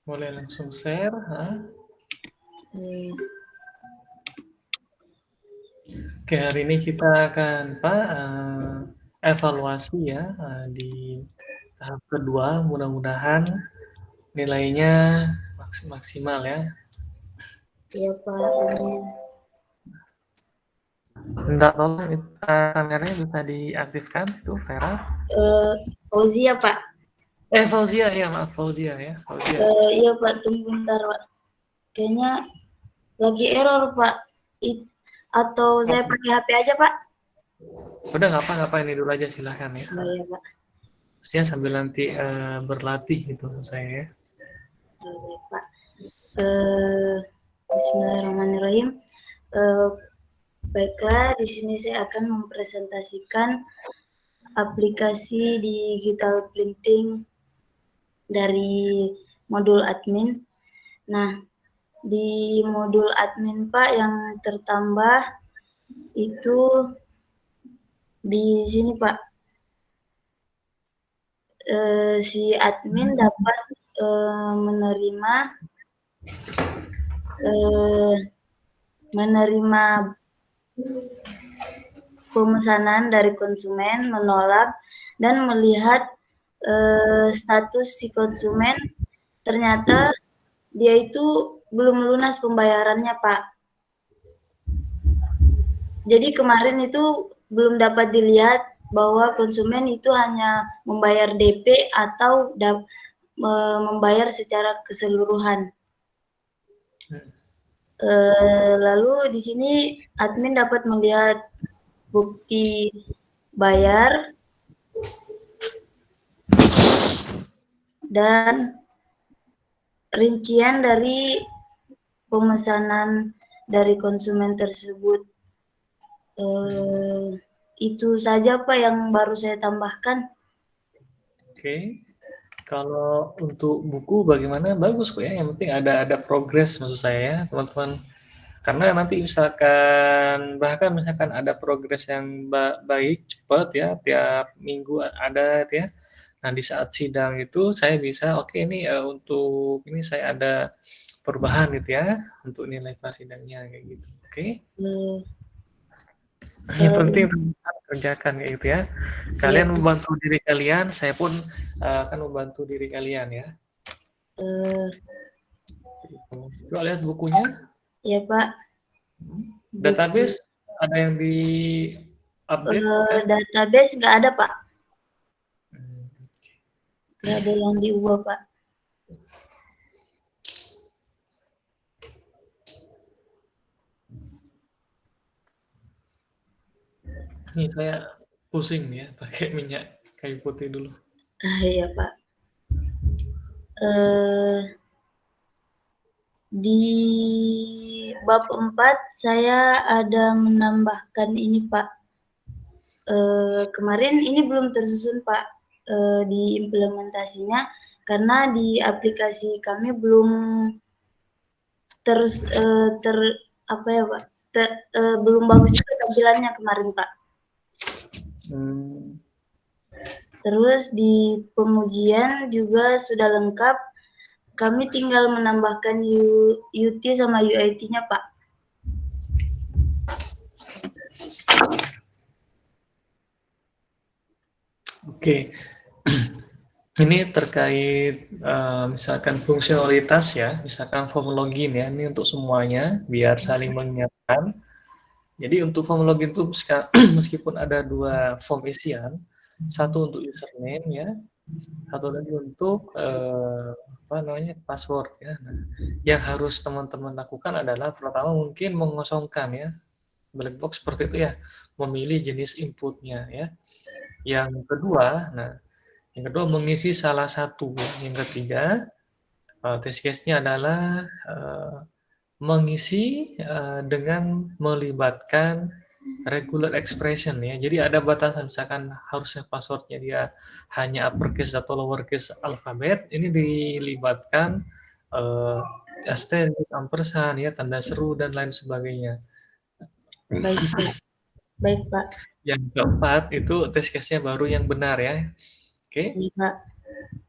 Boleh langsung share. Eh, Oke, hari ini kita akan evaluasi ya di tahap kedua. Mudah-mudahan nilainya maksimal ya. ya Pak, amin. Minta tolong kameranya bisa diaktifkan itu Vera. Fauzi ya Pak. Fauzia ya, maaf Fauzia ya. Fauzia. Iya Pak, tunggu bentar Pak. Kayaknya lagi error Pak. Atau saya Oke. pakai HP aja Pak? Udah nggak apa-apa, ini dulu aja silahkan ya. Oh iya Pak. Pastinya sambil nanti berlatih gitu saya ya. Baik Pak. Eh, Bismillahirrahmanirrahim. Eh, Baiklah, di sini saya akan mempresentasikan aplikasi digital printing dari modul admin. Nah, di modul admin Pak yang tertambah itu di sini Pak. Si admin dapat menerima pemesanan dari konsumen, menolak, dan melihat status si konsumen. Ternyata dia itu belum lunas pembayarannya Pak. Jadi kemarin itu belum dapat dilihat bahwa konsumen itu hanya membayar DP atau membayar secara keseluruhan. Lalu di sini admin dapat melihat bukti bayar dan rincian dari pemesanan dari konsumen tersebut. Itu saja Pak yang baru saya tambahkan. Oke. Kalau untuk buku bagaimana? Bagus kok ya. Yang penting ada progres maksud saya ya, teman-teman. Karena nanti misalkan ada progres yang baik, cepat ya, tiap minggu ada ya. Nah, di saat sidang itu saya bisa, oke ini untuk ini saya ada perubahan gitu ya, untuk nilai pas sidangnya kayak gitu. Oke. Yang penting teman-teman kerjakan kayak gitu ya. Kalian membantu diri kalian, saya pun akan membantu diri kalian ya. Coba lihat bukunya. Ya Pak. Database ada yang di update kan? Database nggak ada Pak. Nggak ada yang diubah Pak. Ini saya pusing nih ya, pakai minyak kayu putih dulu. Iya Pak. Di bab 4 saya ada menambahkan ini Pak. Kemarin ini belum tersusun Pak di implementasinya karena di aplikasi kami belum belum bagus juga tampilannya kemarin Pak. Terus di pengujian juga sudah lengkap. Kami tinggal menambahkan UT sama UIT-nya Pak. Oke. Ini terkait misalkan fungsionalitas ya, misalkan form login ya, ini untuk semuanya biar saling mengingatkan. Jadi untuk form login itu meskipun ada 2 form isian, satu untuk username ya, satu lagi untuk password ya. Nah, yang harus teman-teman lakukan adalah pertama mungkin mengosongkan ya, black box seperti itu ya, memilih jenis inputnya ya. Yang kedua mengisi salah satu. Yang ketiga, test case-nya adalah mengisi dengan melibatkan regular expression ya. Jadi ada batasan, misalkan harusnya passwordnya dia hanya uppercase atau lowercase alfabet, ini dilibatkan asterisk, ampersand ya, tanda seru dan lain sebagainya. Baik Pak. Baik Pak. Yang keempat itu test case-nya baru yang benar ya. Oke. Iya Pak.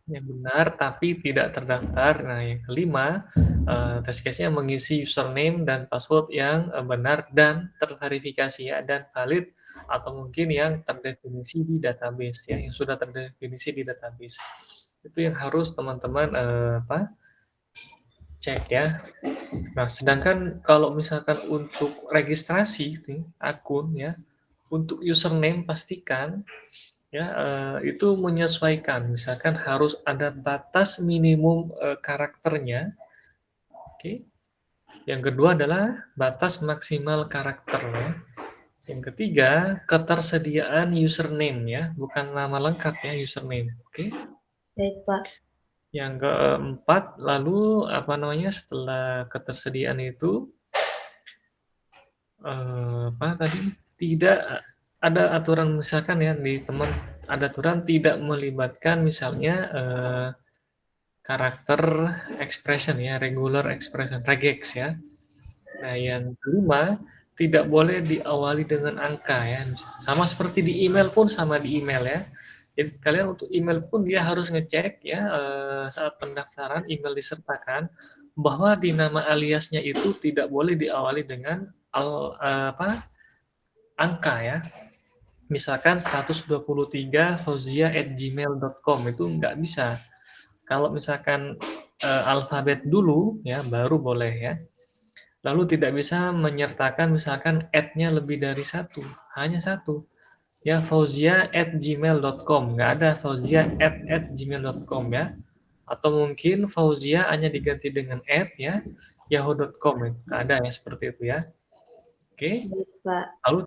yang benar tapi tidak terdaftar. Nah, yang kelima, test case-nya mengisi username dan password yang benar dan terverifikasi ya, dan valid atau mungkin yang terdefinisi di database ya, yang sudah terdefinisi di database. Itu yang harus teman-teman cek ya. Nah, sedangkan kalau misalkan untuk registrasi nih, akun ya, untuk username pastikan ya itu menyesuaikan. Misalkan harus ada batas minimum karakternya. Oke. Yang kedua adalah batas maksimal karakter ya. Yang ketiga, ketersediaan username ya, bukan nama lengkap ya, username. Oke. Baik, Pak. Yang keempat, lalu apa namanya setelah ketersediaan itu apa tadi tidak ada aturan misalkan ya di teman ada aturan tidak melibatkan misalnya karakter expression ya, regular expression, regex ya. Nah, yang kelima, tidak boleh diawali dengan angka ya. Sama seperti di email pun sama di email ya. Jadi kalian untuk email pun dia harus ngecek ya saat pendaftaran email disertakan bahwa di nama aliasnya itu tidak boleh diawali dengan angka ya. Misalkan 123 fauzia@gmail.com itu nggak bisa. Kalau misalkan alfabet dulu ya baru boleh ya. Lalu tidak bisa menyertakan misalkan @-nya lebih dari satu, hanya satu. Ya fauzia@gmail.com, nggak ada fauzia@gmail.com ya. Atau mungkin Fauzia hanya diganti dengan ya, yahoo.com itu nggak ada ya seperti itu ya. Oke. Baik, Pak. Lalu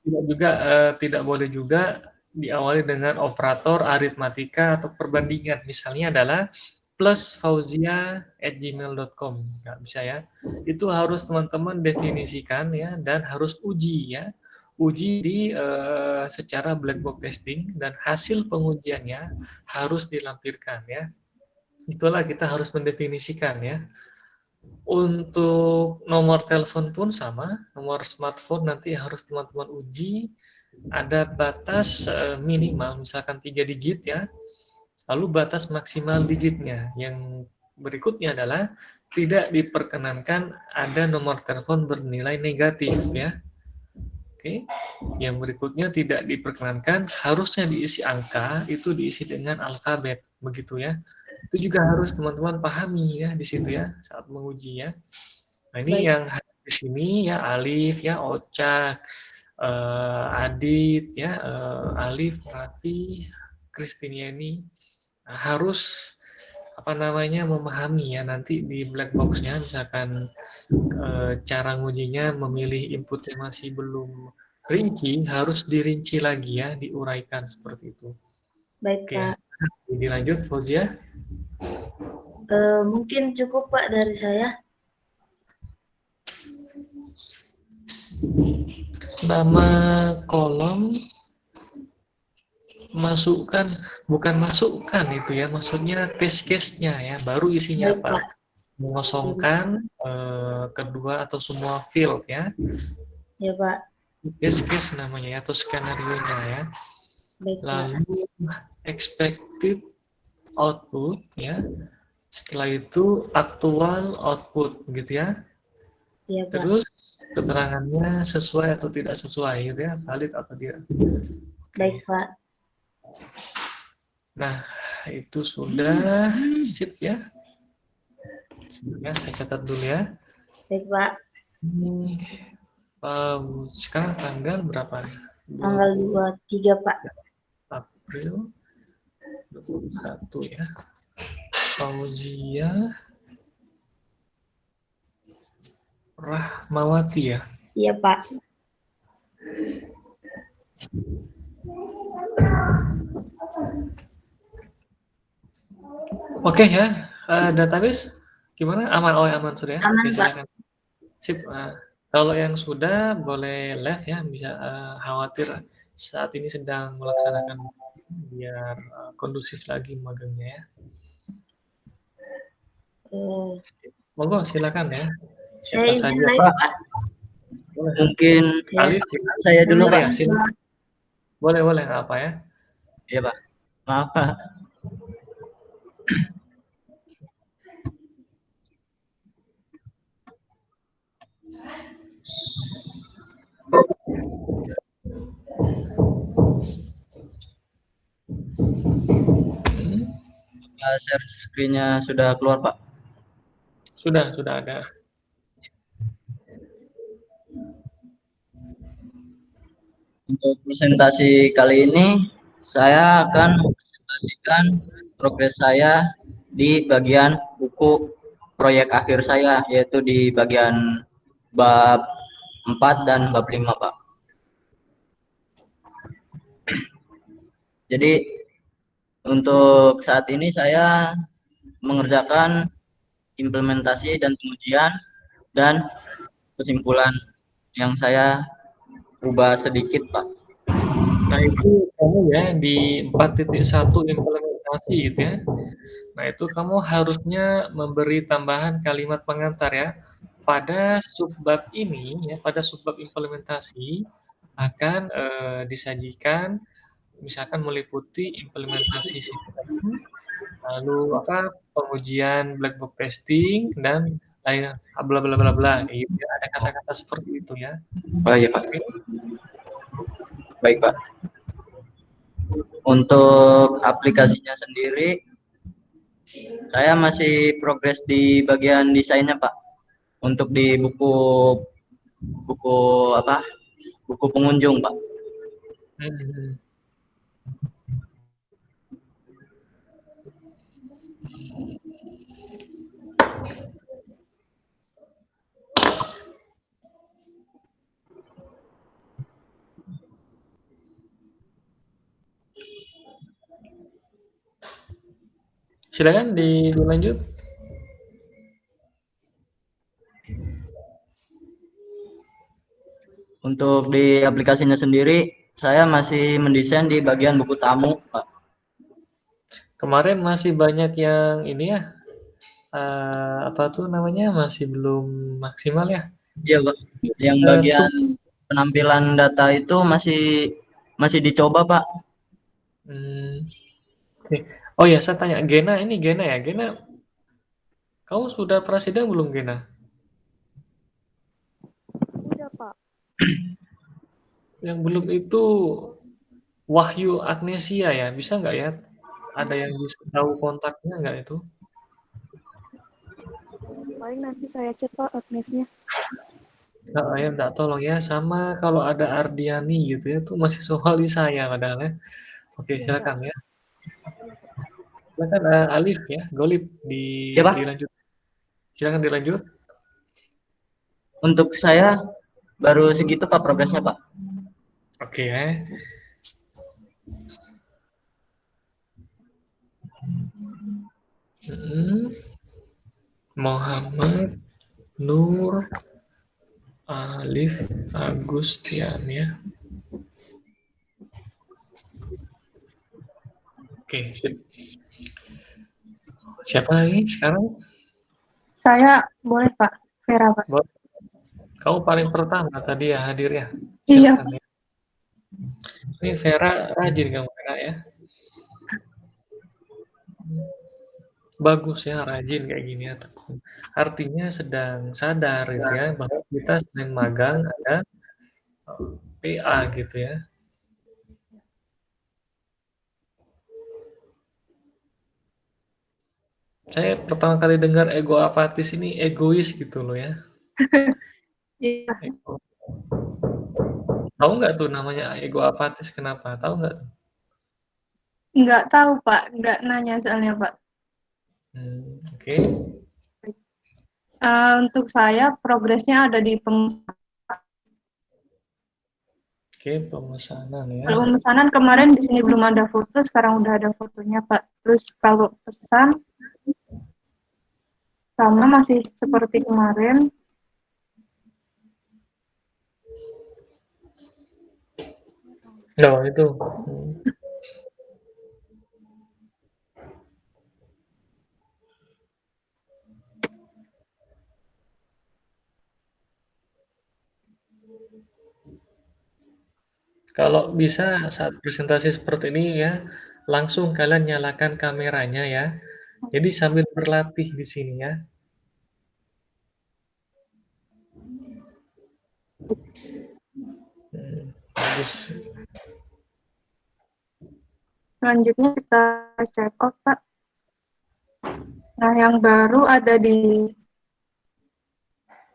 tidak boleh juga diawali dengan operator aritmatika atau perbandingan. Misalnya adalah plus fauzia@gmail.com. Nggak bisa ya. Itu harus teman-teman definisikan ya dan harus uji ya. Uji di secara black box testing dan hasil pengujiannya harus dilampirkan ya. Itulah kita harus mendefinisikan ya. Untuk nomor telepon pun sama, nomor smartphone nanti harus teman-teman uji, ada batas minimal, misalkan 3 digit ya, lalu batas maksimal digitnya. Yang berikutnya adalah tidak diperkenankan ada nomor telepon bernilai negatif ya. Oke, yang berikutnya tidak diperkenankan harusnya diisi angka, itu diisi dengan alfabet, begitu ya. Itu juga harus teman-teman pahami ya di situ ya saat menguji ya. Nah, ini Baik. yang di sini ya Alif ya, Ocak, Adit ya, Alif, Raffi, Kristiniani harus apa namanya memahami ya nanti di black box-nya misalkan cara ngujinya memilih inputnya masih belum rinci harus dirinci lagi ya diuraikan seperti itu. Baik, Oke, Pak. dilanjut Fauzia. Mungkin cukup, Pak, dari saya. Nama kolom masukkan, bukan masukkan itu ya, maksudnya test case-nya ya, baru isinya Baik, apa? Pak. Mengosongkan kedua atau semua field ya. Ya, Pak. Test case namanya ya, atau skenario-nya ya. Baik, Pak. Lalu expected output ya. Setelah itu aktual output gitu ya. Ya, Pak. Terus keterangannya sesuai atau tidak sesuai gitu ya, valid atau tidak. Baik, Pak. Nah, itu sudah sip ya. Sebenarnya saya catat dulu ya. Baik, Pak. Ini sekarang tanggal berapa? Tanggal 23, Pak. April 21 ya. Fauzia Rahmawati ya. Iya, Pak. Oke ya. Database gimana? Aman? Oh, aman sudah ya. Aman, Oke, Pak. silakan. Sip. Kalau yang sudah boleh live ya, bisa khawatir saat ini sedang melaksanakan biar kondusif lagi magangnya ya. Monggo silakan ya. Saya Siapa izin saja live, Pak? Pak. Mungkin Ya. Alif, saya dulu, boleh Pak. ya, silakan. Boleh, nggak apa ya. Iya, Pak. Maaf, Pak. Share screen-nya sudah keluar, Pak? Sudah ada. Untuk presentasi kali ini, saya akan mempresentasikan progres saya di bagian buku proyek akhir saya, yaitu di bagian bab 4 dan bab 5, Pak. Jadi, untuk saat ini saya mengerjakan implementasi dan pengujian dan kesimpulan yang saya ubah sedikit, Pak. Nah, itu kamu ya di 4.1 implementasi gitu ya. Nah, itu kamu harusnya memberi tambahan kalimat pengantar ya. Pada subbab ini ya, pada subbab implementasi akan disajikan misalkan meliputi implementasi sistem, lalu pengujian black box testing dan lain bla bla bla bla gitu ya. Ada kata-kata seperti itu ya. Oh iya, Pak. Oke. Baik, Pak. Untuk aplikasinya sendiri, saya masih progres di bagian desainnya, Pak. Untuk di buku pengunjung, Pak. Silakan dilanjut. Untuk di aplikasinya sendiri, saya masih mendesain di bagian buku tamu, Pak. Kemarin masih banyak yang ini ya, apa tuh namanya, masih belum maksimal ya? Iya, Pak. Yang bagian penampilan data itu masih dicoba, Pak. Oke. Oh ya, saya tanya Gena, ini Gena ya? Gena, kamu sudah pernah sidang belum, Gena? Udah, Pak. Yang belum itu Wahyu Agnesia ya, bisa nggak ya? Ada yang bisa tahu kontaknya nggak itu? Paling nanti saya chat, Pak, Agnesnya. Nah, ya minta tolong ya, sama kalau ada Ardiani gitu ya, itu masih wali saya padahal ya. Oke, Iya, silakan Pak. ya. Silakan Alif ya, Golib Ya, Pak. dilanjut. Silakan dilanjut. Untuk saya baru segitu, Pak, progresnya, Pak. Oke ya. Muhammad Nur Alif Agustian ya. Oke, sip. Siapa lagi sekarang? Saya boleh, Pak. Vera, Pak. Kamu paling pertama tadi ya hadir ya. Iya. Silakan ya. Ini Vera rajin kamu Vera ya. Bagus ya, rajin kayak gini ya. Artinya sedang sadar gitu ya bahwa kita selain magang ada PA gitu ya. Saya pertama kali dengar ego apatis ini egois gitu loh ya. Iya. Tahu nggak tuh namanya ego apatis kenapa? Tahu nggak tuh? Nggak tahu, Pak. Nggak nanya soalnya, Pak. Oke. Untuk saya, progresnya ada di pemesanan. Oke, pemesanan ya. Kalau pemesanan kemarin di sini belum ada foto, sekarang udah ada fotonya, Pak. Terus kalau pesan, sama masih seperti kemarin. Oh, itu. Kalau bisa saat presentasi seperti ini ya, langsung kalian nyalakan kameranya ya. Jadi sambil berlatih di sini ya. Bagus. Selanjutnya kita check out, Pak. Nah, yang baru ada di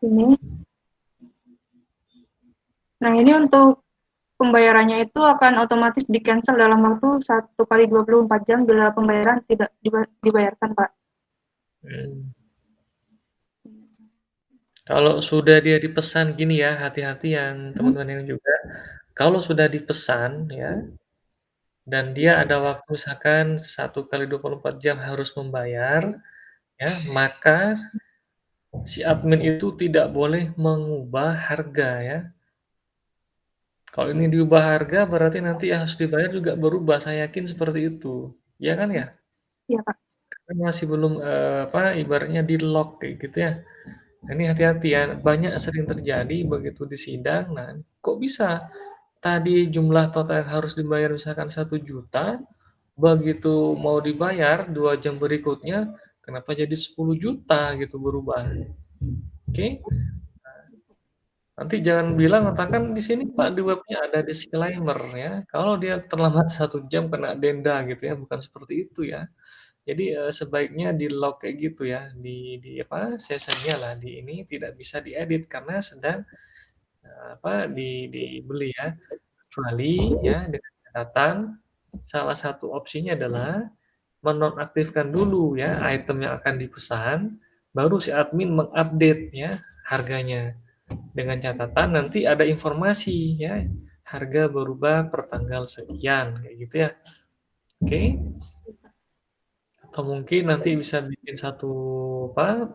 sini. Nah, ini untuk pembayarannya itu akan otomatis di-cancel dalam waktu 1 kali 24 jam bila pembayaran tidak dibayarkan, Pak. Kalau sudah dia dipesan gini ya, hati-hati yang teman-teman yang juga, kalau sudah dipesan ya, dan dia ada waktu misalkan 1 kali 24 jam harus membayar, ya, maka si admin itu tidak boleh mengubah harga ya. Kalau ini diubah harga berarti nanti yang harus dibayar juga berubah, saya yakin seperti itu. Ya kan ya? Iya, Pak. Kan masih belum ibaratnya di lock kayak gitu ya. Nah, ini hati-hati ya, banyak sering terjadi begitu di sidang, nah kok bisa tadi jumlah total yang harus dibayar misalkan 1 juta, begitu mau dibayar 2 jam berikutnya, kenapa jadi 10 juta gitu berubah. Oke? Nanti jangan bilang, katakan di sini Pak di webnya ada disclaimer ya, kalau dia terlambat 1 jam kena denda gitu ya, bukan seperti itu ya. Jadi sebaiknya di lock kayak gitu ya, di apa sessionnya lah, di ini tidak bisa diedit karena sedang dibeli ya. Kecuali ya dengan catatan salah satu opsinya adalah menonaktifkan dulu ya item yang akan dipesan, baru si admin mengupdate ya harganya. Dengan catatan nanti ada informasi ya, harga berubah per tanggal sekian kayak gitu ya. Oke. Atau mungkin nanti bisa bikin satu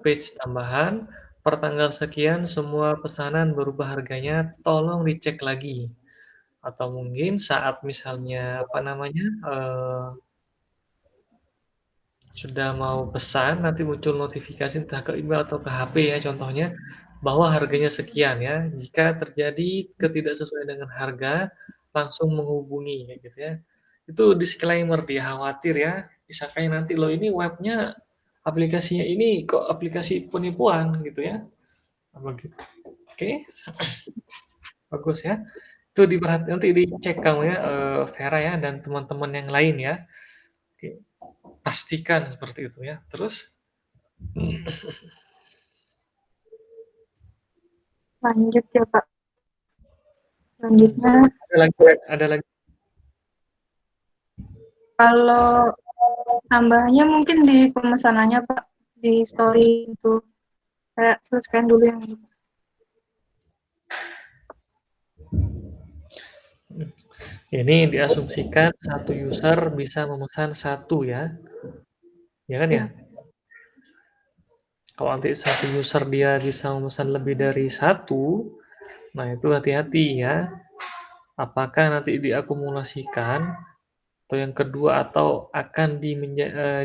page tambahan per tanggal sekian semua pesanan berubah harganya, tolong dicek lagi. Atau mungkin saat misalnya sudah mau pesan nanti muncul notifikasi entah ke email atau ke HP ya contohnya bahwa harganya sekian ya. Jika terjadi ketidaksesuaian dengan harga langsung menghubungi kayak gitu ya. Itu disclaimer dia khawatir ya. Misalkan nanti lo ini webnya aplikasinya ini kok aplikasi penipuan gitu ya. Begitu. Oke. Bagus ya. Itu nanti dicek kamu ya Vera ya dan teman-teman yang lain ya. Oke. Pastikan seperti itu ya. Terus Lanjut ya, Pak. Selanjutnya, ada lagi. kalau tambahannya mungkin di pemesanannya, Pak, di story itu. Saya selesaikan dulu yang ini. Ini diasumsikan satu user bisa memesan satu ya. Ya kan ya? Kalau nanti satu user dia bisa memesan lebih dari satu, nah itu hati-hati ya. Apakah nanti diakumulasikan atau yang kedua atau akan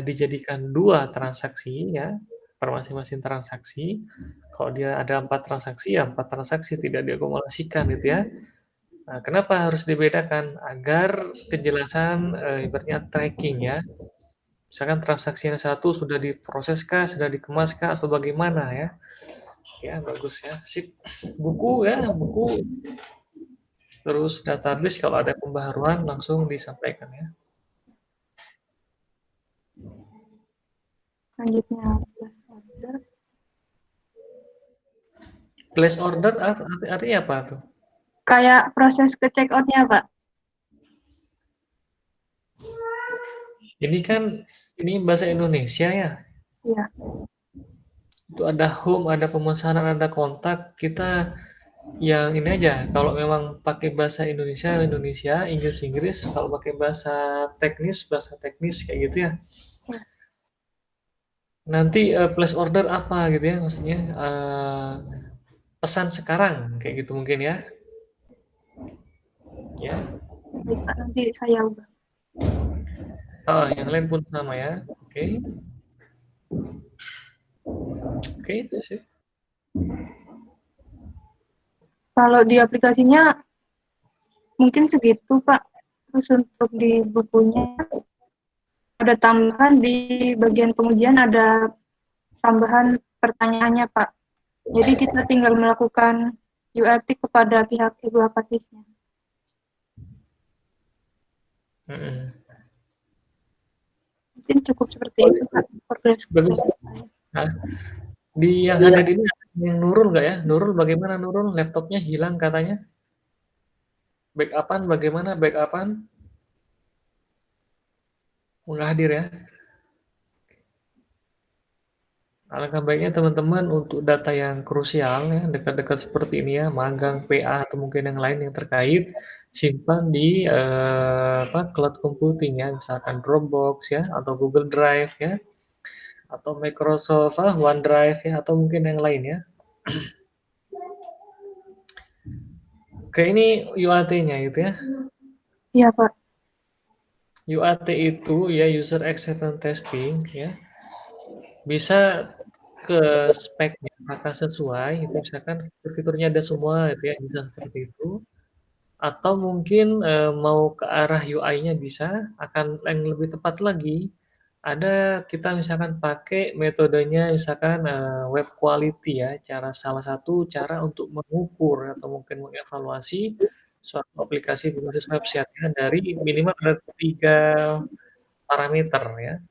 dijadikan 2 transaksi ya per masing-masing transaksi. Kalau dia ada 4 transaksi ya 4 transaksi tidak diakumulasikan gitu ya. Nah, kenapa harus dibedakan? Agar kejelasan ibaratnya tracking ya. Misalkan transaksi yang satu sudah diproseskah, sudah dikemaskah atau bagaimana ya. Ya, bagus ya. Sip. Buku ya, buku. Terus database kalau ada pembaharuan langsung disampaikan ya. Selanjutnya, place order. Place order artinya apa tuh? Kayak proses ke check out-nya, Pak. Ini kan ini bahasa Indonesia ya. Iya. Itu ada home, ada pemesanan, ada kontak. Kita yang ini aja. Kalau memang pakai bahasa Indonesia, Inggris. Kalau pakai bahasa teknis kayak gitu ya. Nanti place order apa gitu ya, maksudnya pesan sekarang kayak gitu mungkin ya. Ya. Baik, Pak, nanti saya ubah. Oh, yang lain pun sama ya. Oke. Oke, sip. Kalau di aplikasinya mungkin segitu, Pak. Terus untuk di bukunya ada tambahan di bagian pengujian, ada tambahan pertanyaannya, Pak. Jadi kita tinggal melakukan UAT kepada pihak ibu apatisnya. Mungkin cukup seperti itu, Pak. Bagus. Nah, di yang ada di ini yang Nurul nggak ya? Nurul bagaimana Nurul? Laptopnya hilang katanya. Backupan bagaimana backupan? Nggak hadir ya? Alangkah baiknya teman-teman untuk data yang krusial ya, dekat-dekat seperti ini ya, magang, PA atau mungkin yang lain yang terkait, simpan di cloud computing ya, misalkan Dropbox ya, atau Google Drive ya, atau Microsoft OneDrive ya, atau mungkin yang lain ya. Oke, ini UAT-nya itu ya. Iya, Pak. UAT itu ya, User Acceptance Testing ya, bisa ke speknya apakah sesuai itu, misalkan fitur-fiturnya ada semua itu ya, bisa seperti itu, atau mungkin mau ke arah UI-nya bisa, akan yang lebih tepat lagi ada kita misalkan pakai metodenya misalkan web quality ya, salah satu cara untuk mengukur atau mungkin mengevaluasi suatu aplikasi berbasis website-nya dari minimal ada 3 parameter ya.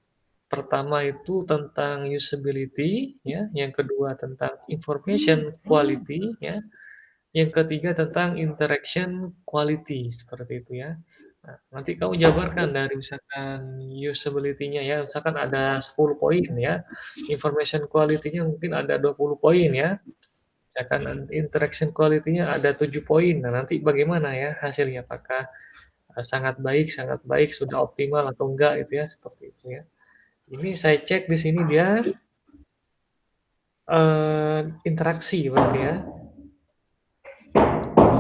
Pertama itu tentang usability ya, yang kedua tentang information quality ya, yang ketiga tentang interaction quality seperti itu ya. Nah, nanti kamu jabarkan dari misalkan usability-nya ya, misalkan ada 10 poin ya, information quality-nya mungkin ada 20 poin ya, misalkan interaction quality-nya ada 7 poin. Nah, nanti bagaimana ya hasilnya, apakah sangat baik, sudah optimal atau enggak itu ya, seperti itu ya. Ini saya cek di sini dia interaksi berarti ya.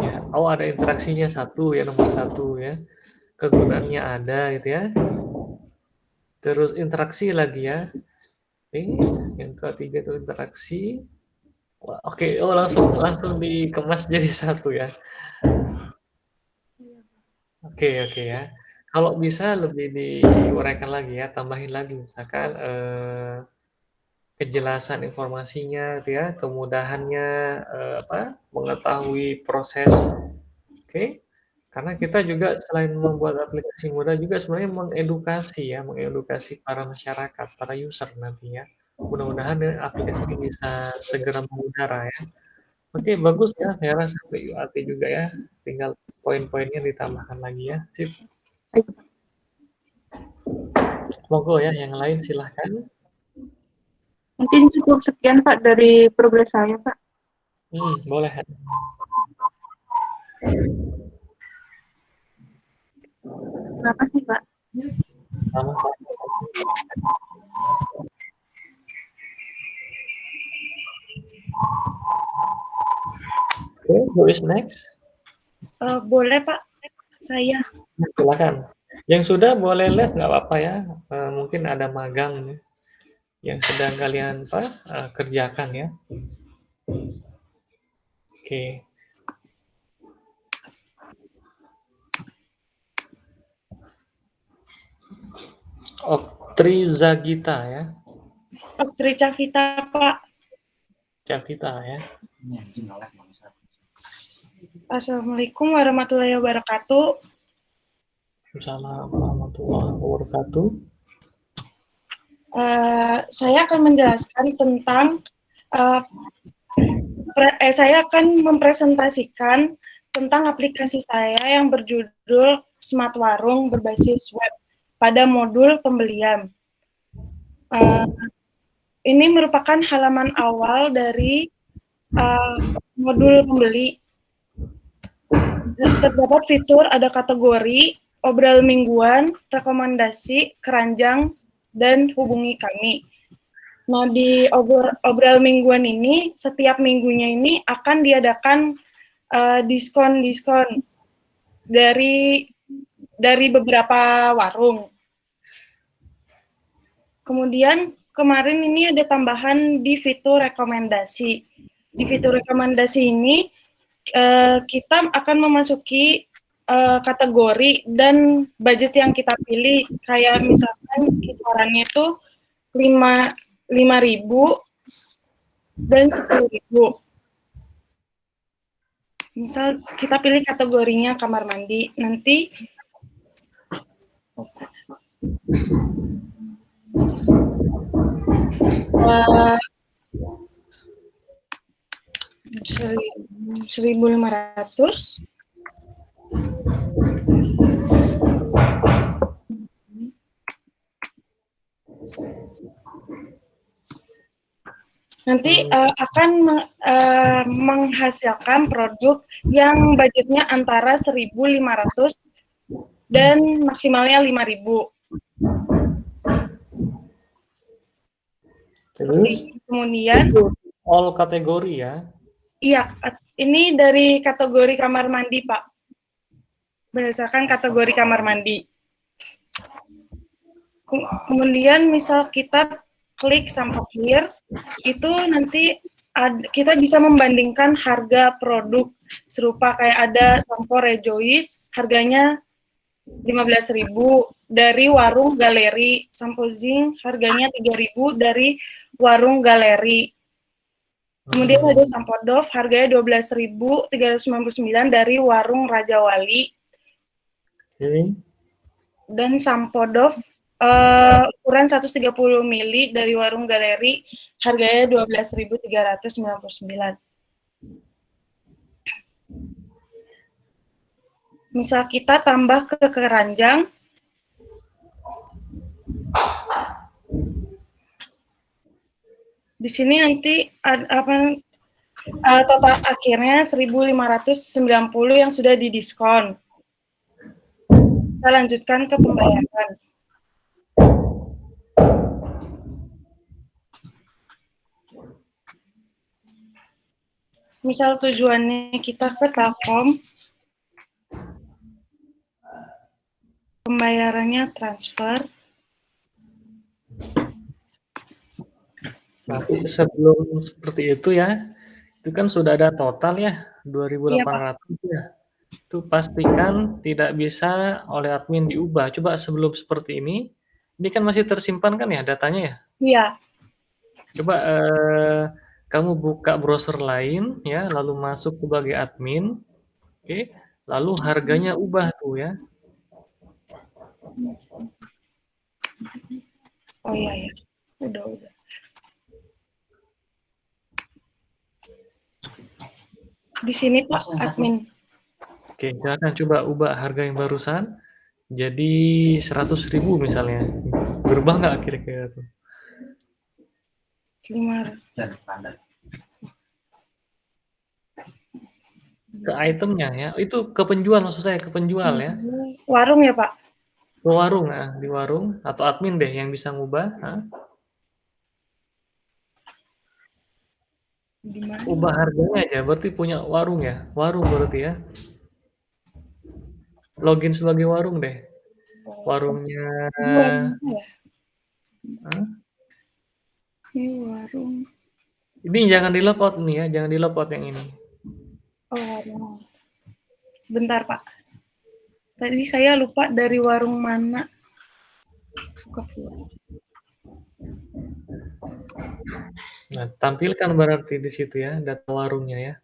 Ya. Oh, ada interaksinya satu ya, nomor 1 ya. Kegunaannya ada gitu ya. Terus interaksi lagi ya. Oke, yang ketiga itu interaksi. Wah, oke, oh langsung dikemas jadi 1 ya. Oke ya. Kalau bisa lebih diuraikan lagi ya, tambahin lagi misalkan kejelasan informasinya gitu ya, kemudahannya mengetahui proses. Oke. Karena kita juga selain membuat aplikasi mudah juga sebenarnya mengedukasi para masyarakat, para user nantinya. Mudah-mudahan aplikasi ini bisa segera mengudara ya. Oke, bagus ya, Hera sampai UAT juga ya. Tinggal poin-poinnya ditambahkan lagi ya. Sip. Monggo ya, yang lain silahkan. Mungkin cukup sekian, Pak, dari progres saya, Pak. Boleh. Terima kasih, Pak. Sama, Pak. Oke, who is next? Boleh, Pak. Saya. Silakan. Yang sudah boleh live nggak apa-apa ya. Mungkin ada magang nih, yang sedang kalian kerjakan ya. Oke. Oktri Zagita ya. Oktri Cavita, Pak. Cavita ya. Assalamualaikum warahmatullahi wabarakatuh. Assalamualaikum warahmatullahi wabarakatuh. Saya akan menjelaskan tentang saya akan mempresentasikan tentang aplikasi saya yang berjudul Smart Warung berbasis web pada modul pembelian. Ini merupakan halaman awal dari modul pembeli. Terdapat fitur, ada kategori, obral mingguan, rekomendasi, keranjang, dan hubungi kami. Nah, di obral mingguan ini, setiap minggunya ini akan diadakan diskon-diskon dari beberapa warung. Kemudian kemarin ini ada tambahan di fitur rekomendasi. Di fitur rekomendasi ini kita akan memasuki kategori dan budget yang kita pilih. Kayak misalkan kisarannya itu 5.000 dan 10.000. Misal kita pilih kategorinya kamar mandi, nanti uh, 1.500. Nanti akan menghasilkan produk yang budgetnya antara 1.500 dan maksimalnya 5.000. Terus kemudian all kategori ya? Iya, ini dari kategori kamar mandi, Pak. Berdasarkan kategori kamar mandi. Kemudian misal kita klik sampai clear, itu nanti kita bisa membandingkan harga produk serupa, kayak ada sampo Rejoice, harganya 15.000 dari warung Galeri, sampo Zinc harganya 3.000 dari warung Galeri. Kemudian ada sampo Dove harganya 12.399 dari warung Raja Wali. Dan sampo Dove ukuran 130 ml dari warung Galeri harganya 12.399. Misal kita tambah ke keranjang, di sini nanti total akhirnya 1.590 yang sudah didiskon. Kita lanjutkan ke pembayaran. Misal tujuannya kita ke Telkom, pembayarannya transfer. Tapi sebelum seperti itu ya, itu kan sudah ada total ya, 2.800 ya. Itu pastikan tidak bisa oleh admin diubah. Coba sebelum seperti ini kan masih tersimpan kan ya datanya ya? Iya. Coba kamu buka browser lain ya, lalu masuk sebagai admin, oke, lalu harganya ubah tuh ya. Oh iya ya, udah. Di sini Pak admin. Oke, silakan coba ubah harga yang barusan jadi 100.000 misalnya. Berubah nggak kira-kira tuh? 5. Ke itemnya ya, itu ke penjual maksud saya, ke penjual ya. Warung ya Pak? Ke warung, di warung atau admin deh yang bisa ngubah. Ubah harganya aja, berarti punya warung ya, warung berarti ya. Login sebagai warung deh. Warungnya. Ini warung. Ini jangan di logout nih ya, jangan di logout yang ini. Oh, warung. Sebentar Pak. Tadi saya lupa dari warung mana. Suka keluar. Nah, tampilkan berarti di situ ya, data warungnya ya.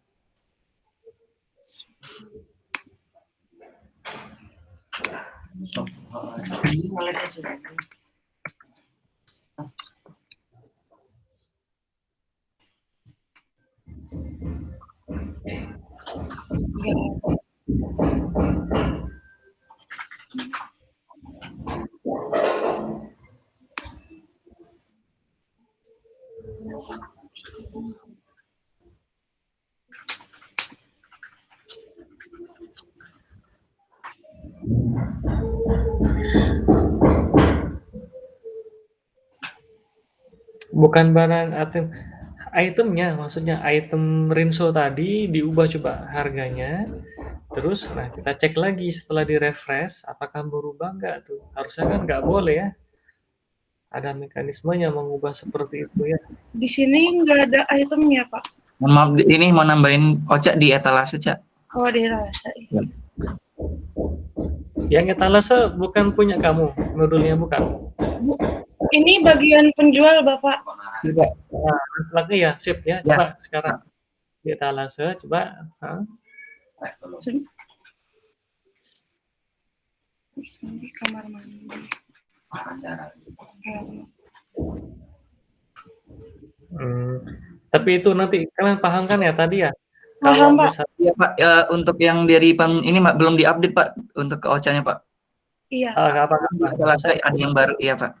Bukan barang itemnya, maksudnya item Rinso tadi diubah coba harganya. Terus, nah kita cek lagi setelah di refresh, apakah berubah nggak tuh? Harusnya kan nggak boleh ya. Ada mekanismenya mengubah seperti itu ya. Di sini nggak ada itemnya Pak. Mohon maaf, ini mau nambahin ojek di etalase, Cak. Oh, di etalase. Yang etalase bukan punya kamu, modulnya bukan? Ini bagian penjual, Bapak. Tidak. Nah, lagi ya, sip ya. Coba sekarang di etalase, coba. Di kamar mandi. Tapi itu nanti kalian paham kan ya tadi ya? Paham, Kalau Pak. misalnya Iya Pak, untuk yang dari ini belum diupdate Pak, untuk ke OCA-nya Pak. Iya. nggak apa-apa. Saya ada yang baru, iya Pak.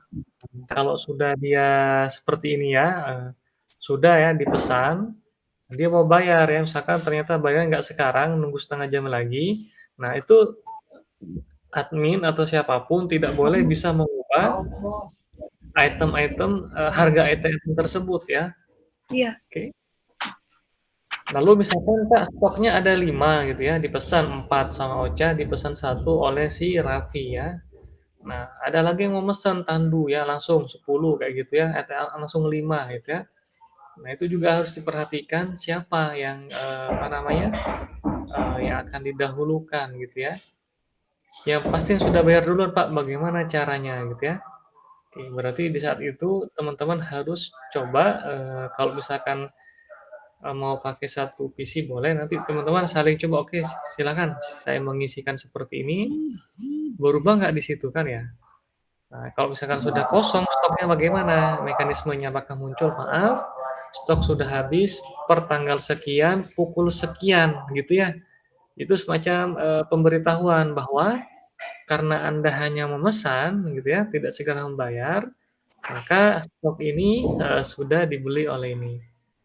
Kalau sudah dia seperti ini ya, sudah ya dipesan, dia mau bayar ya, misalkan ternyata bayar nggak sekarang, nunggu setengah jam lagi. Nah itu admin atau siapapun tidak boleh bisa mengubah item-item harga item tersebut ya. Iya. Oke. Lalu misalkan Kak stoknya ada 5 gitu ya, dipesan 4 sama Ocha, dipesan 1 oleh si Raffi ya. Nah, ada lagi yang mau mesen tandu ya, langsung 10 kayak gitu ya, langsung 5 gitu ya. Nah, itu juga harus diperhatikan siapa yang yang akan didahulukan gitu ya. Yang pasti yang sudah bayar duluan Pak, bagaimana caranya gitu ya. Oke, berarti di saat itu teman-teman harus coba kalau misalkan mau pakai satu PC boleh, nanti teman-teman saling coba, oke silakan saya mengisikan seperti ini, berubah nggak di situ kan ya. Nah, kalau misalkan sudah kosong, stoknya bagaimana? Mekanismenya apakah muncul, maaf, stok sudah habis per tanggal sekian, pukul sekian gitu ya. Itu semacam pemberitahuan bahwa karena Anda hanya memesan gitu ya, tidak segera membayar, maka stok ini sudah dibeli oleh ini.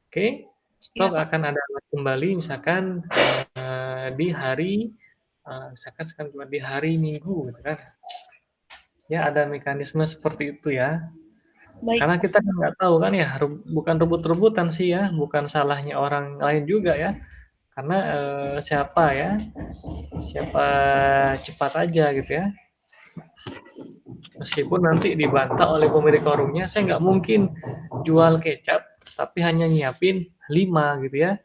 Oke, stok akan ada kembali misalkan di hari misalkan di hari Minggu gitu kan. Ya ada mekanisme seperti itu ya. Baik. Karena kita nggak tahu kan ya, bukan rebut-rebutan sih ya, bukan salahnya orang lain juga ya. Karena siapa cepat aja gitu ya. Meskipun nanti dibantah oleh pemilik warungnya, saya nggak mungkin jual kecap tapi hanya nyiapin 5 gitu ya.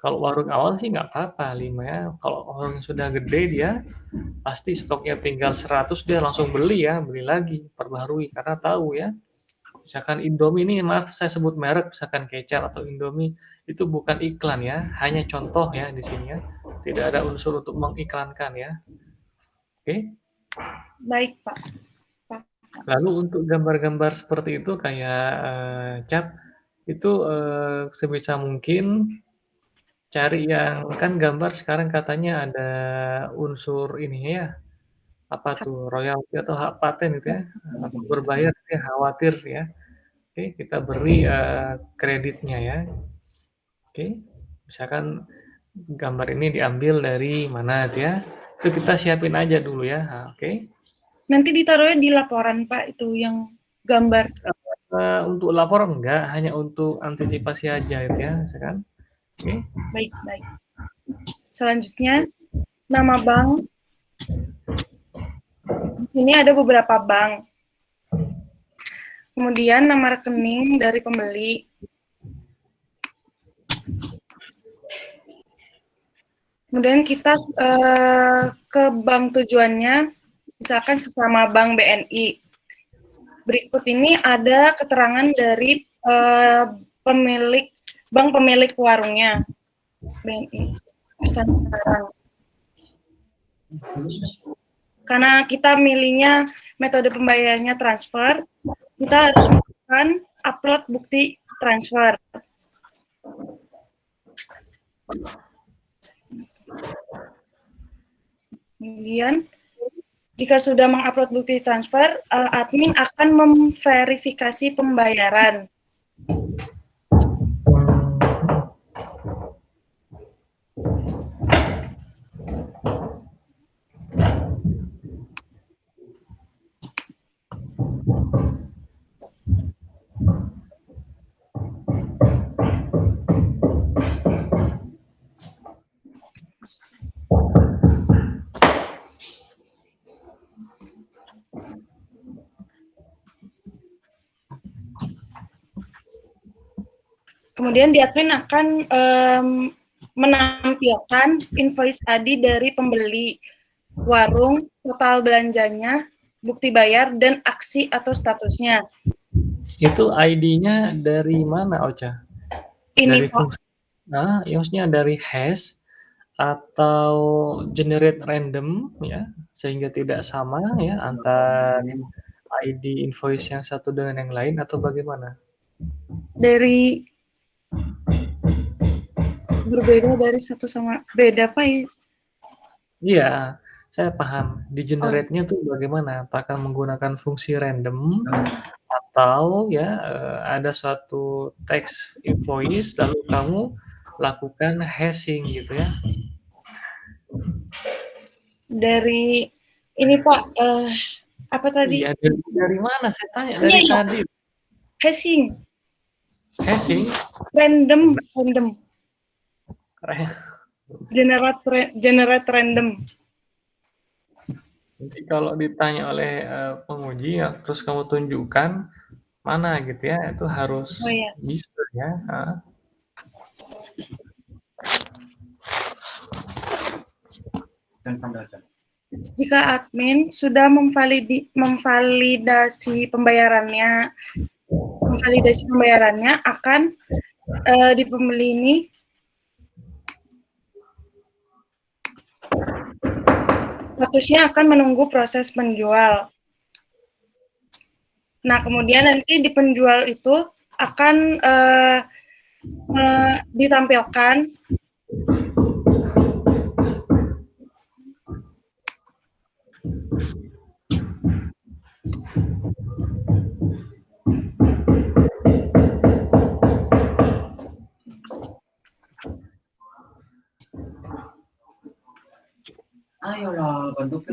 Kalau warung awal sih nggak apa-apa 5 ya. Kalau orang yang sudah gede dia pasti stoknya tinggal 100 dia langsung beli ya, beli lagi, perbaharui karena tahu ya. Misalkan Indomie ini, maaf saya sebut merek, misalkan kecap atau Indomie, itu bukan iklan ya, hanya contoh ya di sini ya. Tidak ada unsur untuk mengiklankan ya. Oke. Baik, Pak. Lalu untuk gambar-gambar seperti itu kayak cap, itu sebisa mungkin cari yang kan gambar sekarang katanya ada unsur ini ya, apa tuh royalti atau hak paten itu ya, berbayar ya khawatir ya. Oke, kita beri kreditnya ya. Oke, misalkan gambar ini diambil dari mana ya, itu kita siapin aja dulu ya. Nah, oke. Nanti ditaruhnya di laporan Pak itu yang gambar. Untuk laporan enggak, hanya untuk antisipasi aja itu ya, misalkan. Oke. Baik. Selanjutnya nama bank. Di sini ada beberapa bank. Kemudian nama rekening dari pembeli. Kemudian kita ke bank tujuannya, misalkan sesama bank BNI. Berikut ini ada keterangan dari bank pemilik warungnya BNI. Pesan sekarang. Karena kita milihnya metode pembayarannya transfer, kita harus melakukan upload bukti transfer. Kemudian, jika sudah mengupload bukti transfer, admin akan memverifikasi pembayaran. Kemudian di admin akan menampilkan invoice ID dari pembeli. warung, total belanjanya, bukti bayar, dan aksi atau statusnya. Itu ID-nya dari mana, Ocha? Ini Dari Pak, fungsi, maksudnya dari hash atau generate random ya, sehingga tidak sama ya antara ID invoice yang satu dengan yang lain atau bagaimana? dari berbeda dari satu sama beda Pak. Iya, saya paham. Di Oh, generate-nya tuh bagaimana? Apakah menggunakan fungsi random atau ya ada suatu teks invoice lalu kamu lakukan hashing gitu ya? dari ini Pak, apa tadi? Iya, dari mana? Saya tanya Iya, dari iya, tadi. hashing, Hashing? random, Keren. generate random. Nanti kalau ditanya oleh penguji, ya, terus kamu tunjukkan mana gitu ya, itu harus Oh ya, bisa ya. jika admin sudah memvalidasi pembayarannya akan di pembeli ini statusnya akan menunggu proses penjual. Nah, kemudian nanti di penjual itu akan ditampilkan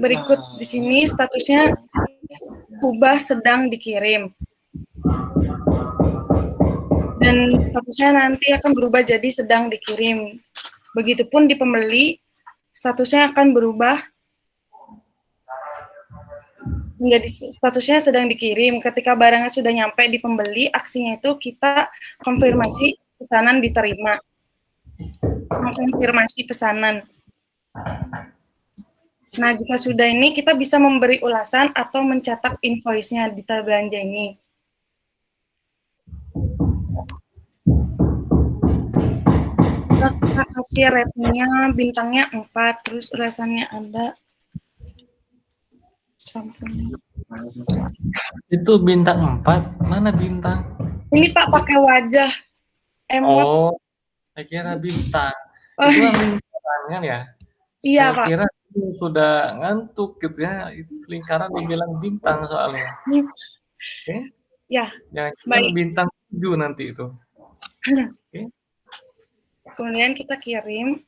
berikut di sini statusnya ubah sedang dikirim. Dan statusnya nanti akan berubah jadi sedang dikirim. Begitupun di pembeli, statusnya akan berubah menjadi statusnya sedang dikirim. Ketika barangnya sudah nyampe di pembeli, aksinya itu kita konfirmasi pesanan diterima. Mengkonfirmasi pesanan. Nah, jika sudah ini, kita bisa memberi ulasan atau mencetak invoice-nya di tab belanja ini. Kita kasih ratingnya, bintangnya 4, terus ulasannya ada. Itu bintang 4, mana bintang? Ini Pak pakai wajah. Emot. Oh, saya kira bintang. Oh, Itu kan lingkaran kan ya? iya, Saya Pak. kira itu sudah ngantuk gitu ya. Itu lingkaran dibilang bintang soalnya. Oke? Ya, Jangan baik. bintang 7 nanti itu. Oke? Kemudian kita kirim.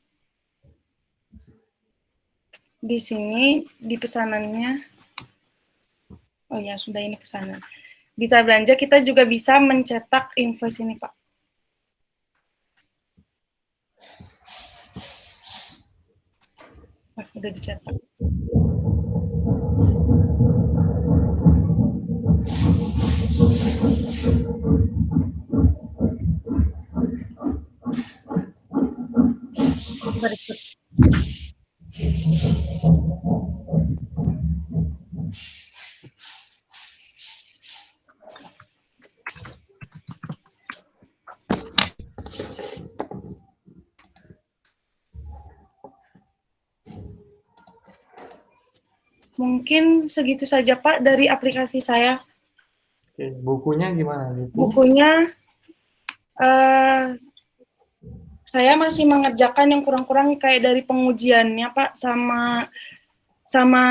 Di sini, di pesanannya. Oh ya, sudah ini pesanan. Di tab belanja kita juga bisa mencetak invoice ini, Pak. Udah dicetak. Berikut. Mungkin segitu saja, Pak, dari aplikasi saya. Oke, bukunya gimana? Bukunya, saya masih mengerjakan yang kurang-kurang kayak dari pengujiannya, Pak, sama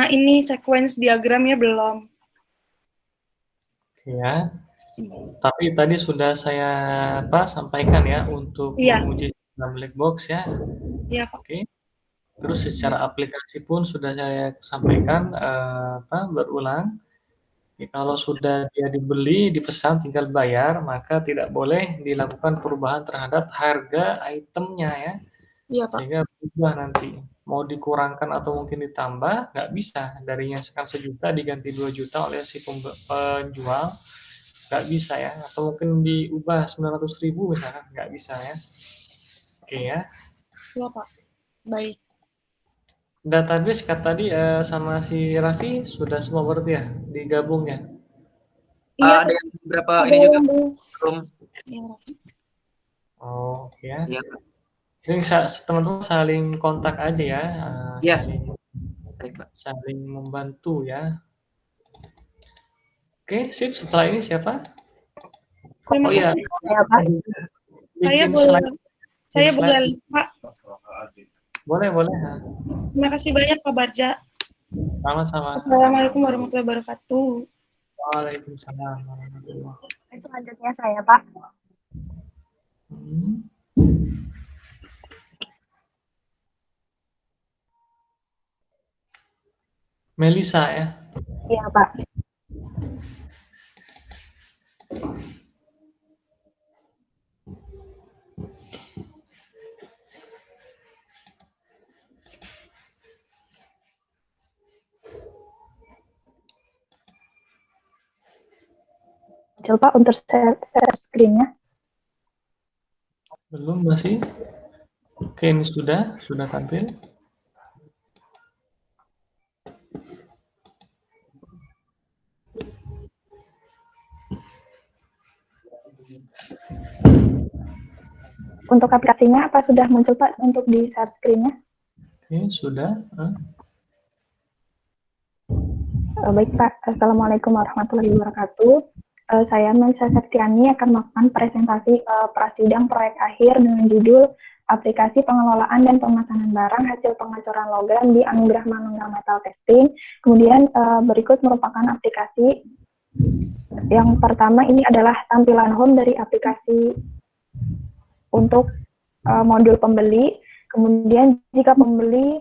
ini sequence diagramnya belum. Ya, tapi tadi sudah saya sampaikan ya untuk menguji dalam black box ya. Iya, Pak. Oke. Terus secara aplikasi pun sudah saya sampaikan berulang. Kalau sudah dia dibeli, dipesan tinggal bayar, maka tidak boleh dilakukan perubahan terhadap harga itemnya ya. Iya, Pak. Sehingga berubah nanti. Mau dikurangkan atau mungkin ditambah, nggak bisa. Darinya sekarang 1 juta diganti 2 juta oleh si penjual, nggak bisa ya. Atau mungkin diubah 900.000 misalkan, nggak bisa ya. Oke ya. Iya, Pak. Baik. database kata tadi sama si Raffi sudah semua berarti ya digabung ya? Iya, Ada yang beberapa Ada ini juga yang belum. belum. iya. Oh ya. Iya, Jadi teman-teman saling kontak aja ya, iya. saling Baik, Pak. saling membantu ya. Oke, sip. Setelah ini siapa? Terima Oh iya, kasih. Ya, Pak. Saya bikin boleh, slide. saya Bikin slide. boleh, Pak. Boleh, boleh. Terima kasih banyak Pak Barja. Sama-sama. Assalamualaikum warahmatullahi wabarakatuh. Waalaikumsalam warahmatullahi wabarakatuh. Selanjutnya saya, Pak. Hmm. Melisa ya. Iya, Pak. Coba untuk share screen-nya. Belum masih. Oke, ini sudah tampil. Untuk aplikasinya apa sudah muncul, Pak, untuk di share screen-nya? Oke, sudah. Baik, Pak. Assalamualaikum warahmatullahi wabarakatuh. Saya Melisa Septiani akan melakukan presentasi prasidang proyek akhir dengan judul Aplikasi Pengelolaan dan Pemesanan Barang Hasil Pengecoran Logam di Anugerah Manunggal Metal Testing. Kemudian berikut merupakan aplikasi. Yang pertama ini adalah tampilan home dari aplikasi untuk modul pembeli. Kemudian jika pembeli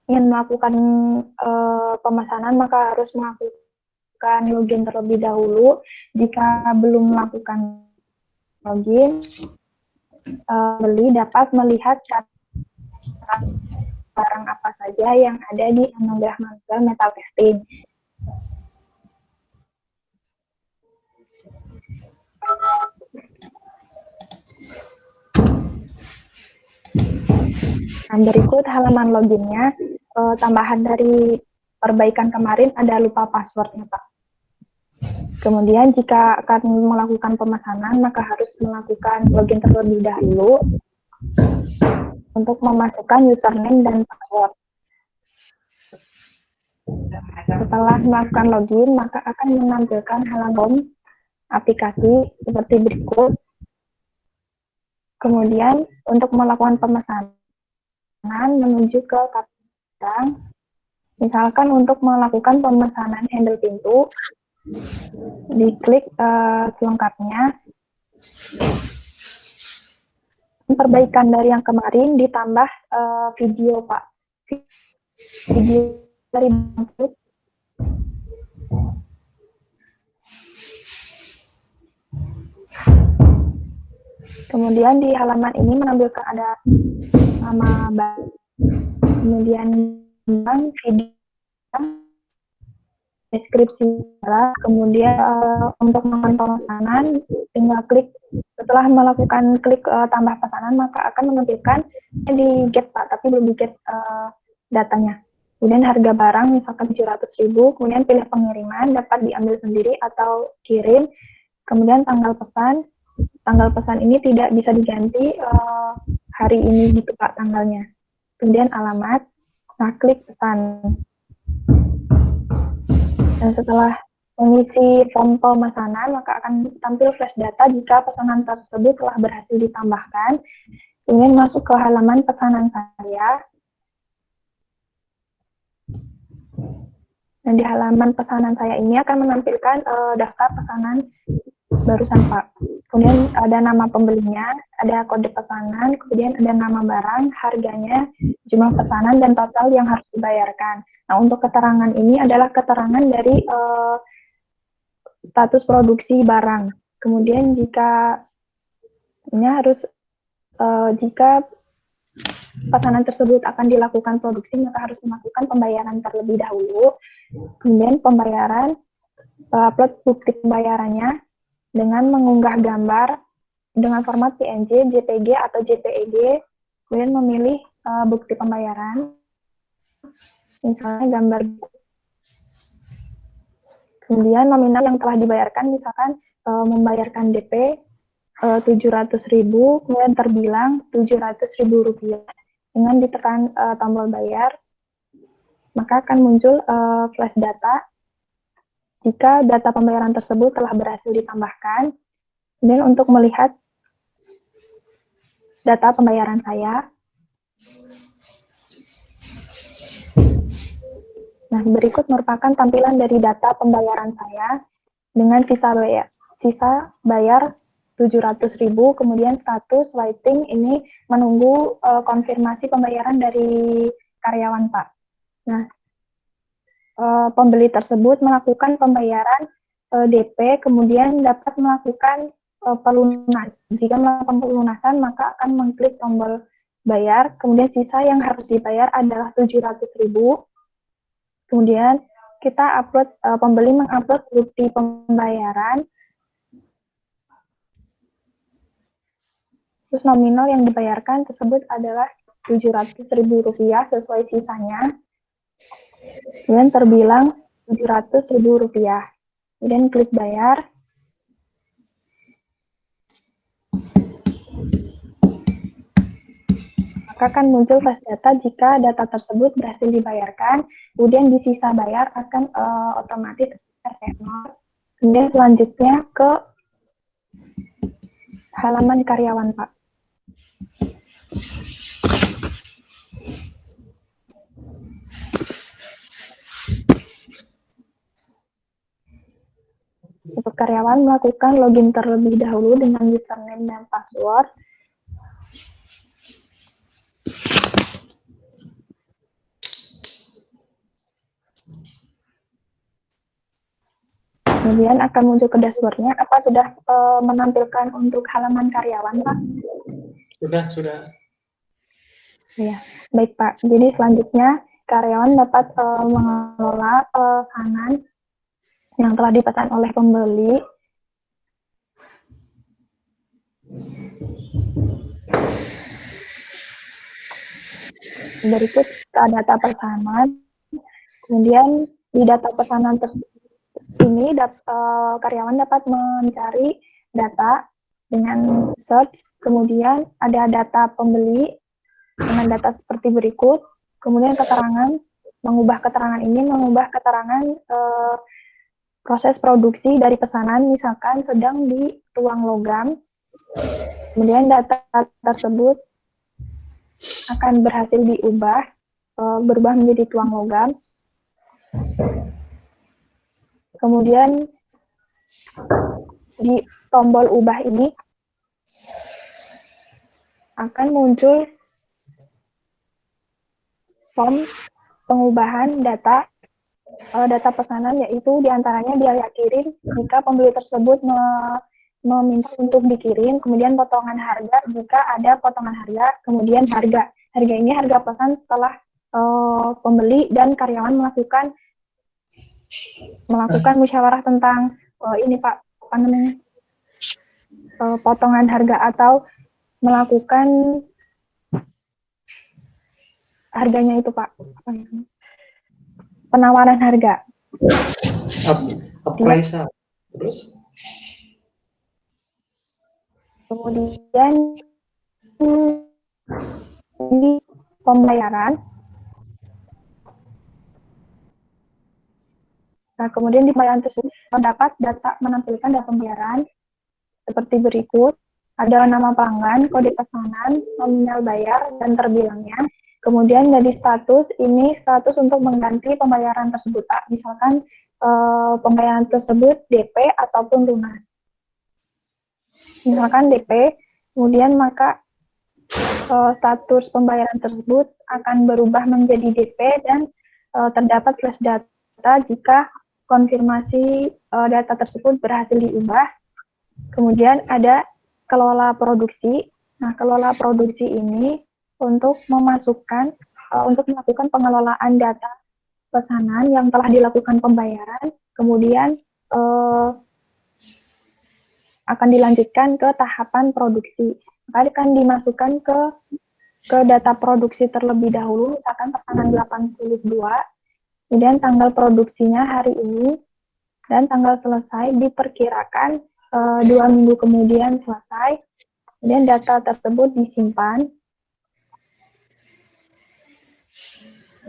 ingin melakukan pemesanan, maka harus melakukan login terlebih dahulu. Jika belum melakukan login, pembeli dapat melihat barang apa saja yang ada di Anugerah Manunggal Metal Testing. Nah, berikut halaman loginnya. Tambahan dari perbaikan kemarin ada lupa passwordnya, Pak. Kemudian jika akan melakukan pemesanan, maka harus melakukan login terlebih dahulu untuk memasukkan username dan password. Setelah melakukan login, maka akan menampilkan halaman aplikasi seperti berikut. Kemudian untuk melakukan pemesanan, menuju ke barang. Misalkan untuk melakukan pemesanan handle pintu, diklik selengkapnya. Perbaikan dari yang kemarin ditambah video, Pak. Video dari bangkit. Kemudian di halaman ini menampilkan ada nama bank, kemudian bank, video, deskripsi, kemudian untuk melakukan pemesanan, tinggal klik. Setelah melakukan klik tambah pesanan, maka akan menampilkan di get, Pak, tapi belum di get datanya. Kemudian harga barang misalkan 700.000, kemudian pilih pengiriman, dapat diambil sendiri atau kirim. Kemudian tanggal pesan ini tidak bisa diganti hari ini gitu, Pak, tanggalnya. Kemudian alamat, nah klik pesan. Dan setelah mengisi form pemesanan, maka akan tampil flash data jika pesanan tersebut telah berhasil ditambahkan. Kemudian masuk ke halaman pesanan saya. Dan di halaman pesanan saya ini akan menampilkan daftar pesanan barusan, Pak. Kemudian ada nama pembelinya, ada kode pesanan, kemudian ada nama barang, harganya, jumlah pesanan, dan total yang harus dibayarkan. Nah, untuk keterangan ini adalah keterangan dari status produksi barang. Kemudian jika ini harus jika pesanan tersebut akan dilakukan produksi, maka harus memasukkan pembayaran terlebih dahulu. Kemudian pembayaran, upload bukti pembayarannya dengan mengunggah gambar dengan format PNG, JPG, atau JPEG. Kemudian memilih bukti pembayaran. misalnya gambar. Kemudian nominal yang telah dibayarkan, misalkan membayarkan DP 700.000, kemudian terbilang 700.000 rupiah. Dengan ditekan tombol bayar, maka akan muncul flash data jika data pembayaran tersebut telah berhasil ditambahkan. Dan untuk melihat data pembayaran saya, nah, berikut merupakan tampilan dari data pembayaran saya dengan sisa bayar 700.000, kemudian status waiting ini menunggu konfirmasi pembayaran dari karyawan, Pak. Nah, pembeli tersebut melakukan pembayaran DP, kemudian dapat melakukan pelunas. Jika melakukan pelunasan, maka akan mengklik tombol bayar, kemudian sisa yang harus dibayar adalah 700.000. Kemudian kita upload, pembeli mengupload bukti pembayaran. Terus nominal yang dibayarkan tersebut adalah 700.000 rupiah sesuai sisanya. Kemudian terbilang 700.000 rupiah. Kemudian klik bayar. Maka akan muncul flash data jika data tersebut berhasil dibayarkan, kemudian di sisa bayar akan otomatis RT0. Kemudian selanjutnya ke halaman karyawan, Pak. Untuk karyawan melakukan login terlebih dahulu dengan username dan password. Kemudian akan muncul ke dashboard-nya. Apa sudah menampilkan untuk halaman karyawan, Pak? Sudah. Ya, baik, Pak. Jadi selanjutnya karyawan dapat mengelola pesanan yang telah dipesan oleh pembeli. Berikut data pesanan. Kemudian di data pesanan ini karyawan dapat mencari data dengan search. Kemudian ada data pembeli dengan data seperti berikut. Kemudian keterangan, mengubah keterangan proses produksi dari pesanan, misalkan sedang di ruang logam. Kemudian data tersebut akan berhasil berubah menjadi tuang logam. Kemudian di tombol ubah ini akan muncul form pengubahan data pesanan, yaitu diantaranya biaya kirim jika pembeli tersebut meminta untuk dikirim, kemudian potongan harga jika ada potongan harga, kemudian harga ini harga pesan setelah pembeli dan karyawan melakukan musyawarah tentang ini, Pak, apa namanya, potongan harga atau melakukan harganya itu, Pak, penawaran harga. Appraisal. Terus? Kemudian di pembayaran. Nah, kemudian di pembayaran tersebut terdapat menampilkan data pembayaran seperti berikut. Ada nama pelanggan, kode pesanan, nominal bayar, dan terbilangnya. Kemudian dari status, ini status untuk mengganti pembayaran tersebut, Pak. Misalkan pembayaran tersebut DP ataupun lunas. Misalkan DP, kemudian maka status pembayaran tersebut akan berubah menjadi DP dan terdapat flash data jika konfirmasi data tersebut berhasil diubah. Kemudian ada kelola produksi. Nah, kelola produksi ini untuk melakukan pengelolaan data pesanan yang telah dilakukan pembayaran, kemudian akan dilanjutkan ke tahapan produksi. Maka akan dimasukkan ke ke data produksi terlebih dahulu, misalkan pesanan 82, kemudian tanggal produksinya hari ini, dan tanggal selesai diperkirakan 2 minggu kemudian selesai, kemudian data tersebut disimpan.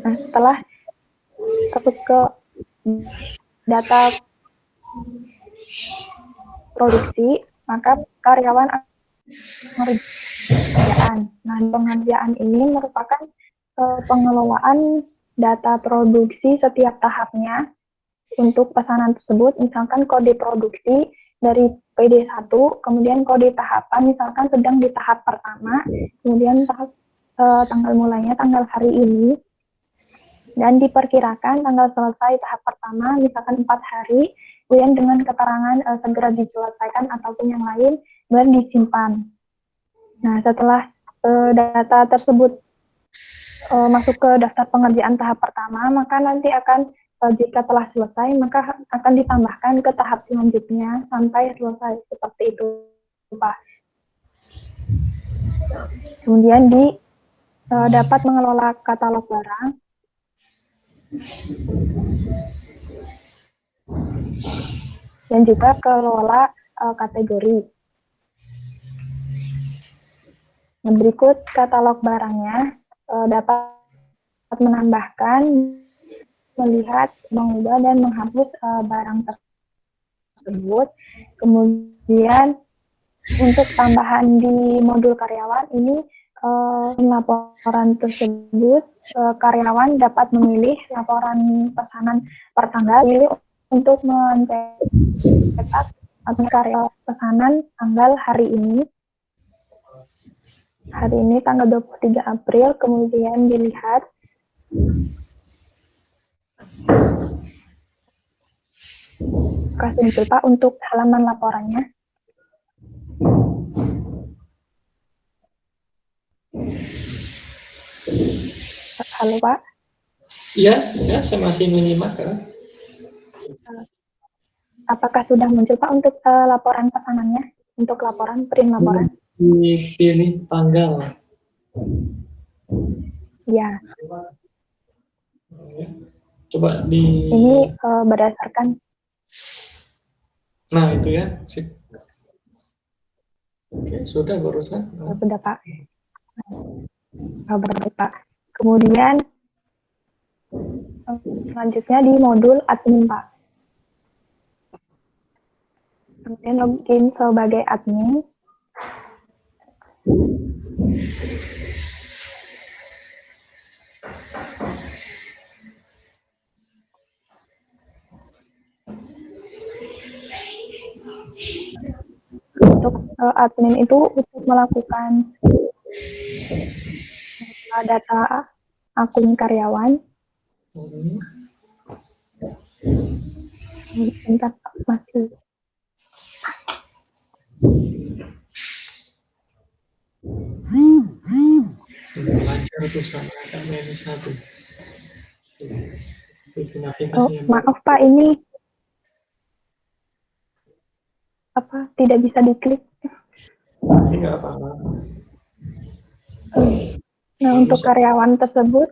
Nah, setelah masuk ke data produksi, maka karyawan akan pengerjaan. Nah, pengerjaan ini merupakan pengelolaan data produksi setiap tahapnya untuk pesanan tersebut, misalkan kode produksi dari PD1, kemudian kode tahapan, misalkan sedang di tahap pertama, kemudian tahap tanggal mulainya tanggal hari ini, dan diperkirakan tanggal selesai tahap pertama, misalkan 4 hari, kemudian dengan keterangan segera diselesaikan ataupun yang lain, dan disimpan. Nah, setelah data tersebut masuk ke daftar pengerjaan tahap pertama, maka nanti akan jika telah selesai, maka akan ditambahkan ke tahap selanjutnya sampai selesai, seperti itu, Pak. Kemudian dapat mengelola katalog barang, dan juga kelola kategori. Nah, berikut katalog barangnya dapat menambahkan, melihat, mengubah, dan menghapus barang tersebut. Kemudian untuk tambahan di modul karyawan ini, laporan tersebut karyawan dapat memilih laporan pesanan per tanggal, pilih untuk mencetak karya pesanan tanggal hari ini. Hari ini tanggal 23 April, kemudian dilihat kasih Pak untuk halaman laporannya. Halo Pak. Iya, ya, saya masih menyimak. Apakah sudah muncul Pak untuk laporan pesanannya? Untuk laporan, print laporan? Pilih tanggal. Ya. Coba di. Ini berdasarkan. Nah itu ya. Sip. Oke, sudah barusan. Sudah Pak. Baik Pak. Kemudian selanjutnya di modul admin Pak. Kemudian login sebagai admin. Untuk admin itu untuk melakukan data akun karyawan. Bentar masih. Lancar tuh sama admin satu. Maaf Pak, ini apa tidak bisa diklik? Tidak apa-apa. Nah, untuk karyawan tersebut,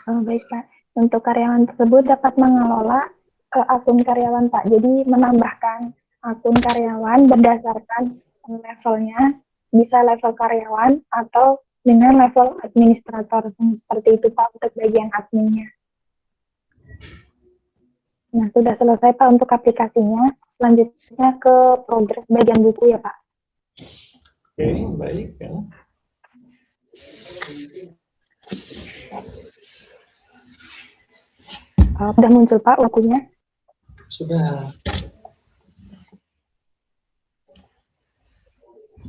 baik Pak, untuk karyawan tersebut dapat mengelola akun karyawan Pak. Jadi menambahkan akun karyawan berdasarkan levelnya, bisa level karyawan atau dengan level administrator, seperti itu Pak untuk bagian adminnya. Nah, sudah selesai Pak untuk aplikasinya. Selanjutnya ke progres bagian buku ya Pak. Oke, baik ya. Sudah muncul Pak bukunya? Sudah.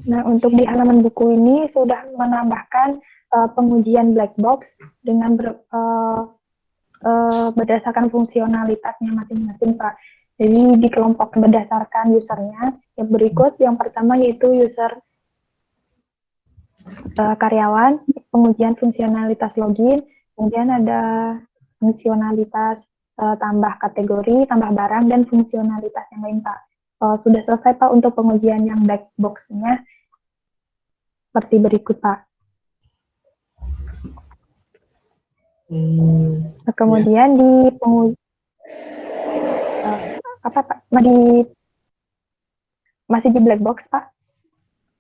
Nah, untuk di halaman buku ini sudah menambahkan pengujian black box dengan berdasarkan fungsionalitasnya masing-masing Pak. Jadi dikelompokkan berdasarkan usernya. Yang berikut, yang pertama yaitu user karyawan, pengujian fungsionalitas login, kemudian ada fungsionalitas tambah kategori, tambah barang, dan fungsionalitas yang lain Pak. Sudah selesai Pak untuk pengujian yang black box-nya seperti berikut Pak. Kemudian di apa Pak? Masih di black box Pak?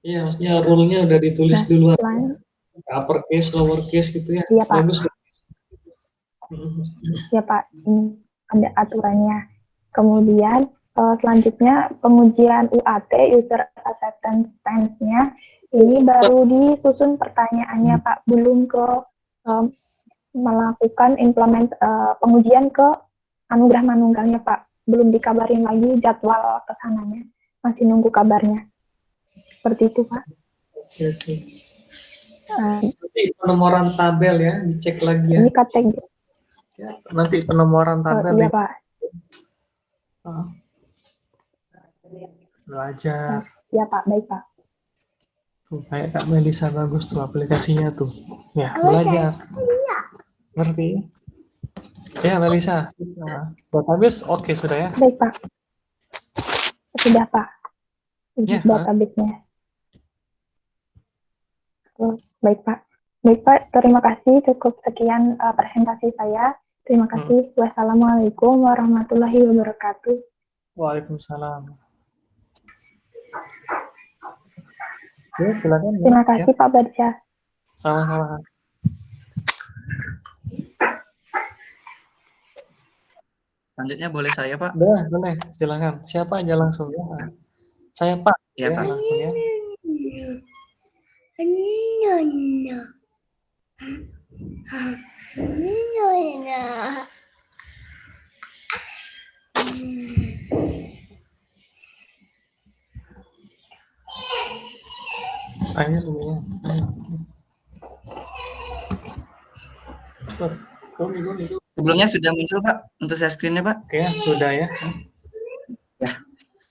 Iya, maksudnya rule-nya udah ditulis duluan. Selain, Uppercase, lowercase gitu ya. Iya, Pak. Bagus. Ya Pak, ini ada aturannya. Kemudian selanjutnya pengujian UAT, user acceptance test-nya, ini baru disusun pertanyaannya Pak, belum ke melakukan pengujian ke anugerah manunggalnya Pak, belum dikabarin lagi jadwal kesananya, masih nunggu kabarnya. Seperti itu Pak. Oke. Nanti penomoran tabel ya, dicek lagi ya. Ini kategori. Ya, nanti penomoran tabel. Iya Pak. Belajar. Ya Pak, baik Pak. Tuh, kayak Kak Melisa bagus tuh aplikasinya tuh. Ya, belajar. Ngerti? Ya, Melisa. Buat habis, oke sudah ya? Baik Pak. Sudah Pak. Ya, database-nya. Baik Pak. Baik Pak, terima kasih. Cukup sekian presentasi saya. Terima kasih. Wassalamualaikum warahmatullahi wabarakatuh. Waalaikumsalam. Oke, silakan. Terima kasih ya. Pak Barca. Sama-sama. Selanjutnya boleh saya Pak? Boleh, silakan. Siapa aja langsung ya. Saya Pak. Ya Pak. Langsung ya. Ayo dulu ya. Sebelumnya sudah muncul Pak untuk share screen-nya Pak? Oke, sudah ya. Ya.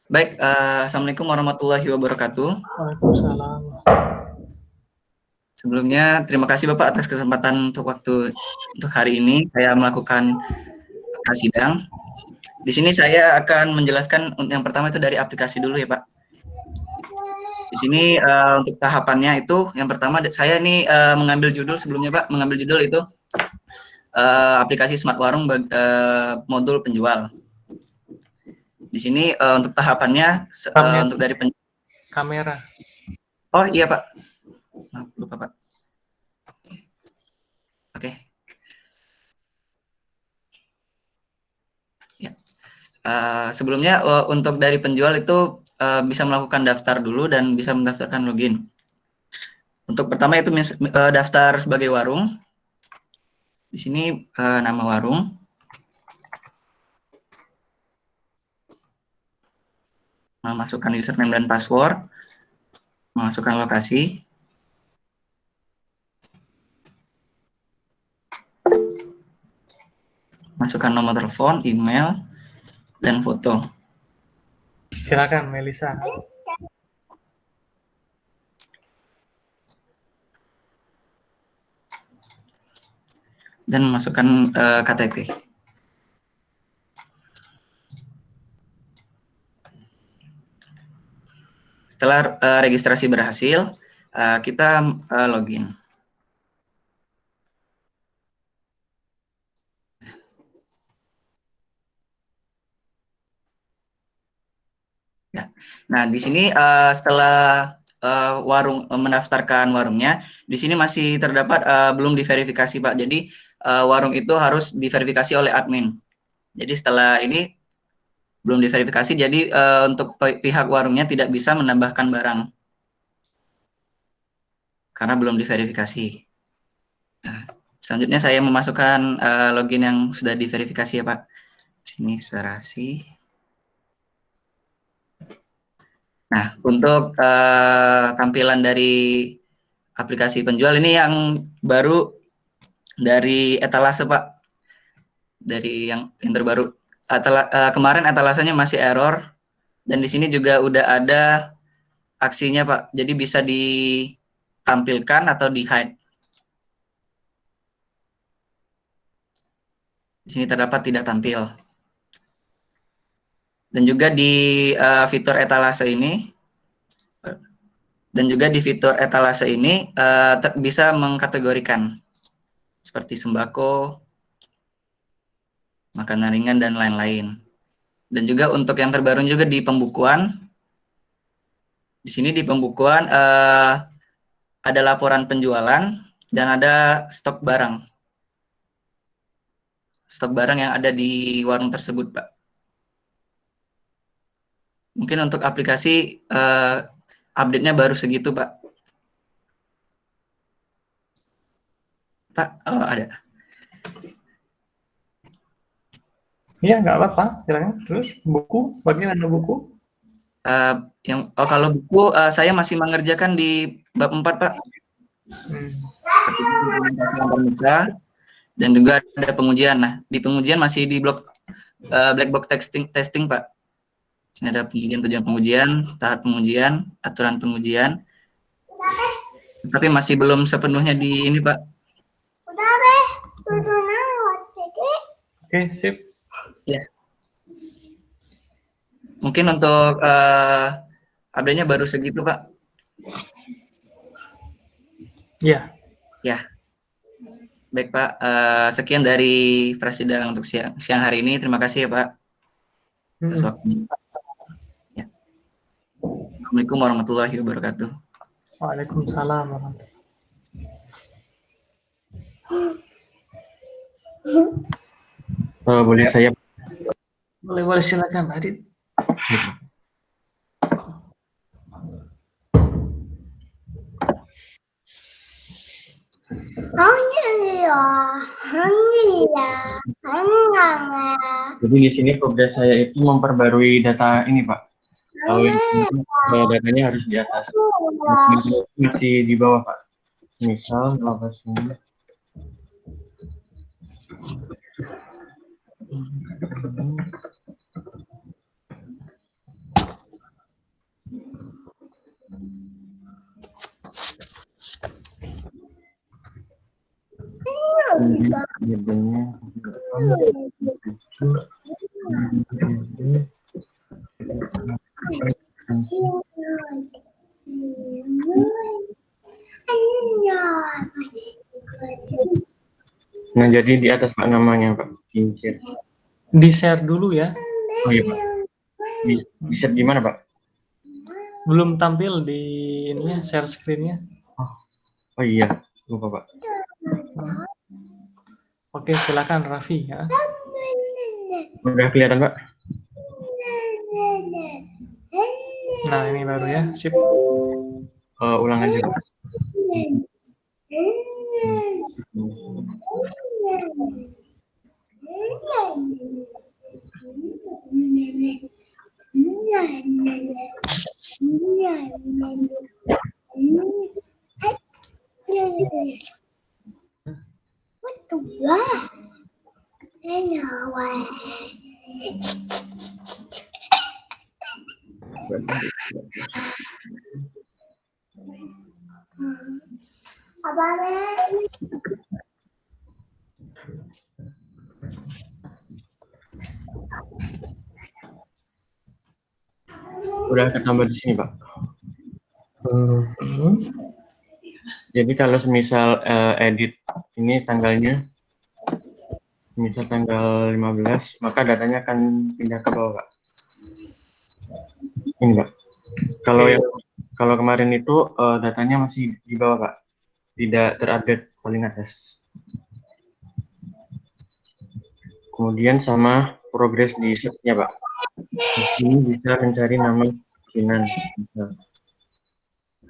Baik, Assalamualaikum warahmatullahi wabarakatuh. Waalaikumsalam. Sebelumnya terima kasih Bapak atas kesempatan untuk hari ini saya melakukan sidang. Di sini saya akan menjelaskan yang pertama itu dari aplikasi dulu ya Pak. Di sini untuk tahapannya itu yang pertama saya ini mengambil judul sebelumnya Pak, mengambil judul itu aplikasi Smart Warung modul penjual. Di sini untuk tahapannya untuk dari kamera. Oh iya Pak. Maaf, lupa Pak. Oke. Ya. Sebelumnya untuk dari penjual itu bisa melakukan daftar dulu dan bisa mendaftarkan login. Untuk pertama itu daftar sebagai warung. Di sini nama warung. Memasukkan username dan password. Memasukkan lokasi. Masukkan nomor telepon, email, dan foto. Silakan Melisa. Dan memasukkan KTP. Setelah registrasi berhasil, kita login. Ya. Nah, di sini setelah warung mendaftarkan warungnya, di sini masih terdapat belum diverifikasi Pak. Jadi warung itu harus diverifikasi oleh admin. Jadi setelah ini belum diverifikasi, jadi untuk pihak warungnya tidak bisa menambahkan barang karena belum diverifikasi. Nah, selanjutnya saya memasukkan login yang sudah diverifikasi ya Pak. Sini serasi. Nah, untuk tampilan dari aplikasi penjual ini yang baru dari etalase Pak, dari yang terbaru. Kemarin etalasenya masih error dan di sini juga udah ada aksinya Pak, jadi bisa ditampilkan atau di hide. Di sini terdapat tidak tampil. Dan juga di fitur etalase ini, bisa mengkategorikan. seperti sembako, makanan ringan, dan lain-lain. Dan juga untuk yang terbaru juga di pembukuan. Di sini di pembukuan ada laporan penjualan dan ada stok barang. Stok barang yang ada di warung tersebut, Pak. Mungkin untuk aplikasi update-nya baru segitu, Pak. Pak, ada. Iya, nggak apa-apa. Silakan. Terus buku, bagaimana buku? Kalau buku saya masih mengerjakan di bab 4, Pak. Dan juga ada pengujian. Nah, di pengujian masih di black box testing, Pak. Sini ada pengujian, tujuan pengujian, tahap pengujian, aturan pengujian. Tapi masih belum sepenuhnya di ini, Pak. Oke, sip. Ya. Mungkin untuk update-nya baru segitu, Pak. Ya. Ya. Baik, Pak. Sekian dari prasidang untuk siang hari ini. Terima kasih ya, Pak. Atas waktunya. Ya. Assalamualaikum warahmatullahi wabarakatuh. Waalaikumsalam warahmatullahi. Boleh saya? Boleh silakan, Adit. Jadi di sini progres saya itu memperbarui data ini, Pak. Kalau yang datanya harus di atas, masih di bawah, Pak. Misal apa sini? Nah, jadi di atas, Pak, namanya, Pak. Kincir. Di-share dulu ya. Oh iya, Pak. Di-share gimana, Pak? Belum tampil di ininya, share screen-nya. Oh iya, lupa, Pak. Oke, silakan Raffi ya. Udah kelihatan, Pak? Nah, ini baru ya. Sip. Ulang aja, Pak. Udah ketambah di sini, Pak. Jadi kalau semisal edit ini tanggalnya, misal tanggal 15, maka datanya akan pindah ke bawah, Pak. Ini, Pak. Kalau kemarin itu datanya masih di bawah, Pak. Tidak terupdate paling atas. Kemudian sama progres di setnya, Pak. Di sini bisa mencari nama Kinan.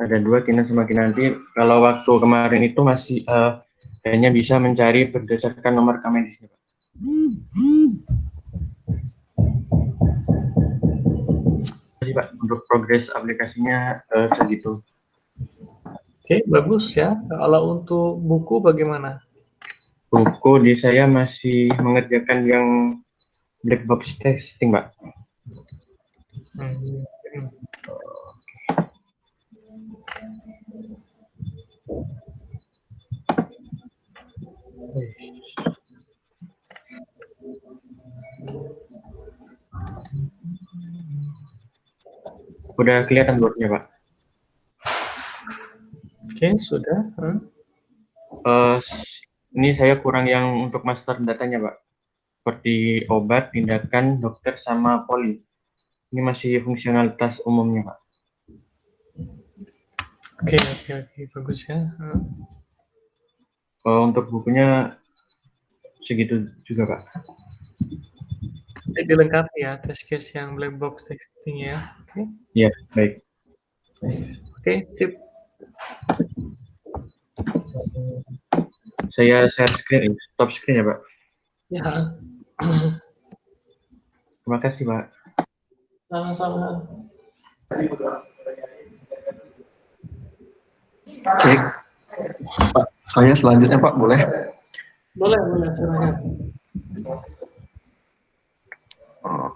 Ada 2, Kinan sama Kinanti. Kalau waktu kemarin itu masih kayaknya bisa mencari berdasarkan nomor medisnya, Pak. Jadi, Pak, untuk progres aplikasinya segitu. Oke, bagus ya. Kalau untuk buku bagaimana? Buku di saya masih mengerjakan yang black box testing, Pak. Udah kelihatan boardnya, Pak? Oke, sudah. Ini saya kurang yang untuk master datanya, Pak. Seperti obat, tindakan, dokter, sama poli. Ini masih fungsionalitas umumnya, Pak. Oke, bagus ya. Kalau untuk bukunya segitu juga, Pak. Dilengkapi ya test case yang black box testing ya. Oke. Iya, baik. Oke, sip. Saya share screen, stop screen ya, Pak. Ya. Terima kasih, Pak. Sama-sama. Oke. Pak, saya selanjutnya Pak, boleh? Boleh, silakan. Oh.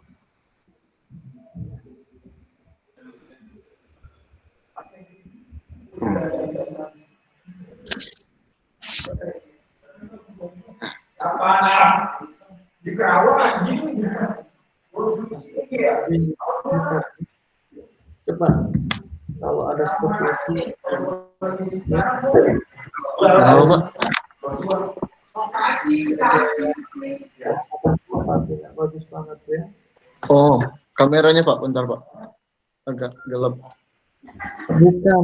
Coba kalau ada seperti itu. Halo, Pak. Bagus banget ya. Oh, kameranya Pak, bentar Pak. Agak gelap.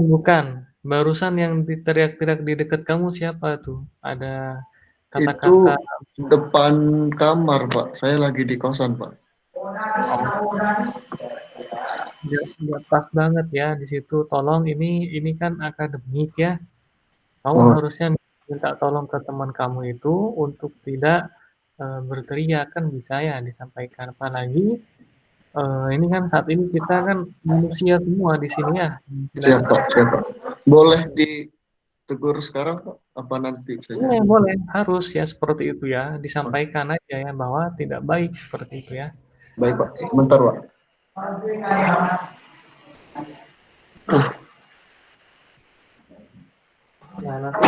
Bukan. Barusan yang teriak-teriak di dekat kamu siapa tuh? Ada kata-kata. Itu depan kamar Pak. Saya lagi di kosan Pak. Ya, pas banget ya di situ. Tolong ini kan akademik ya. Kamu harusnya minta tolong ke teman kamu itu untuk tidak berteriak, kan bisa ya disampaikan. Apalagi ini kan saat ini kita kan manusia semua di sini ya. Siapa? Boleh ditegur sekarang Pak? Apa nanti saja? Iya, boleh, harus ya seperti itu ya. Disampaikan aja ya bahwa tidak baik seperti itu ya. Baik Pak, sebentar Pak. Nah, nanti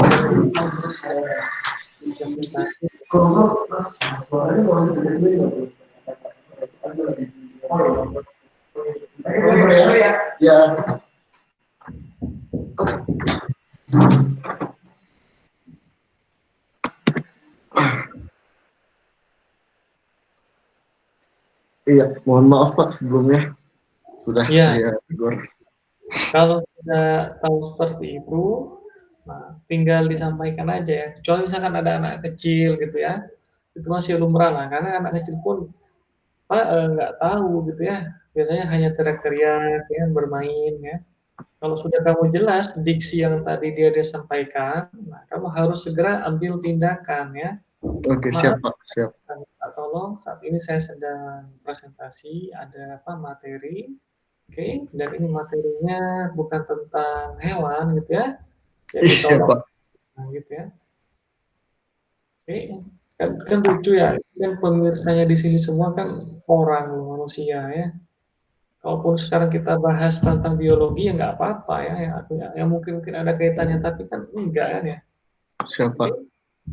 Ya. Iya, mohon maaf Pak sebelumnya sudah saya tegur. Kalau tidak tahu seperti itu, nah, tinggal disampaikan aja ya. Kecuali misalkan ada anak kecil gitu ya, itu masih lumrah lah. Karena anak kecil pun Pak nggak tahu gitu ya. Biasanya hanya teriak-teriak ya, bermain ya. Kalau sudah kamu jelas diksi yang tadi dia sampaikan, nah, kamu harus segera ambil tindakan ya. Oke, siap Pak, siap. Tolong, saat ini saya sedang presentasi, ada apa materi, oke, dan ini materinya bukan tentang hewan gitu ya. Jadi tolong, gitu ya. Oke, kan lucu ya, kan pemirsanya di sini semua kan orang manusia ya. Kalaupun sekarang kita bahas tentang biologi ya nggak apa-apa ya, yang mungkin ada kaitannya, tapi kan enggak kan ya. Siapa?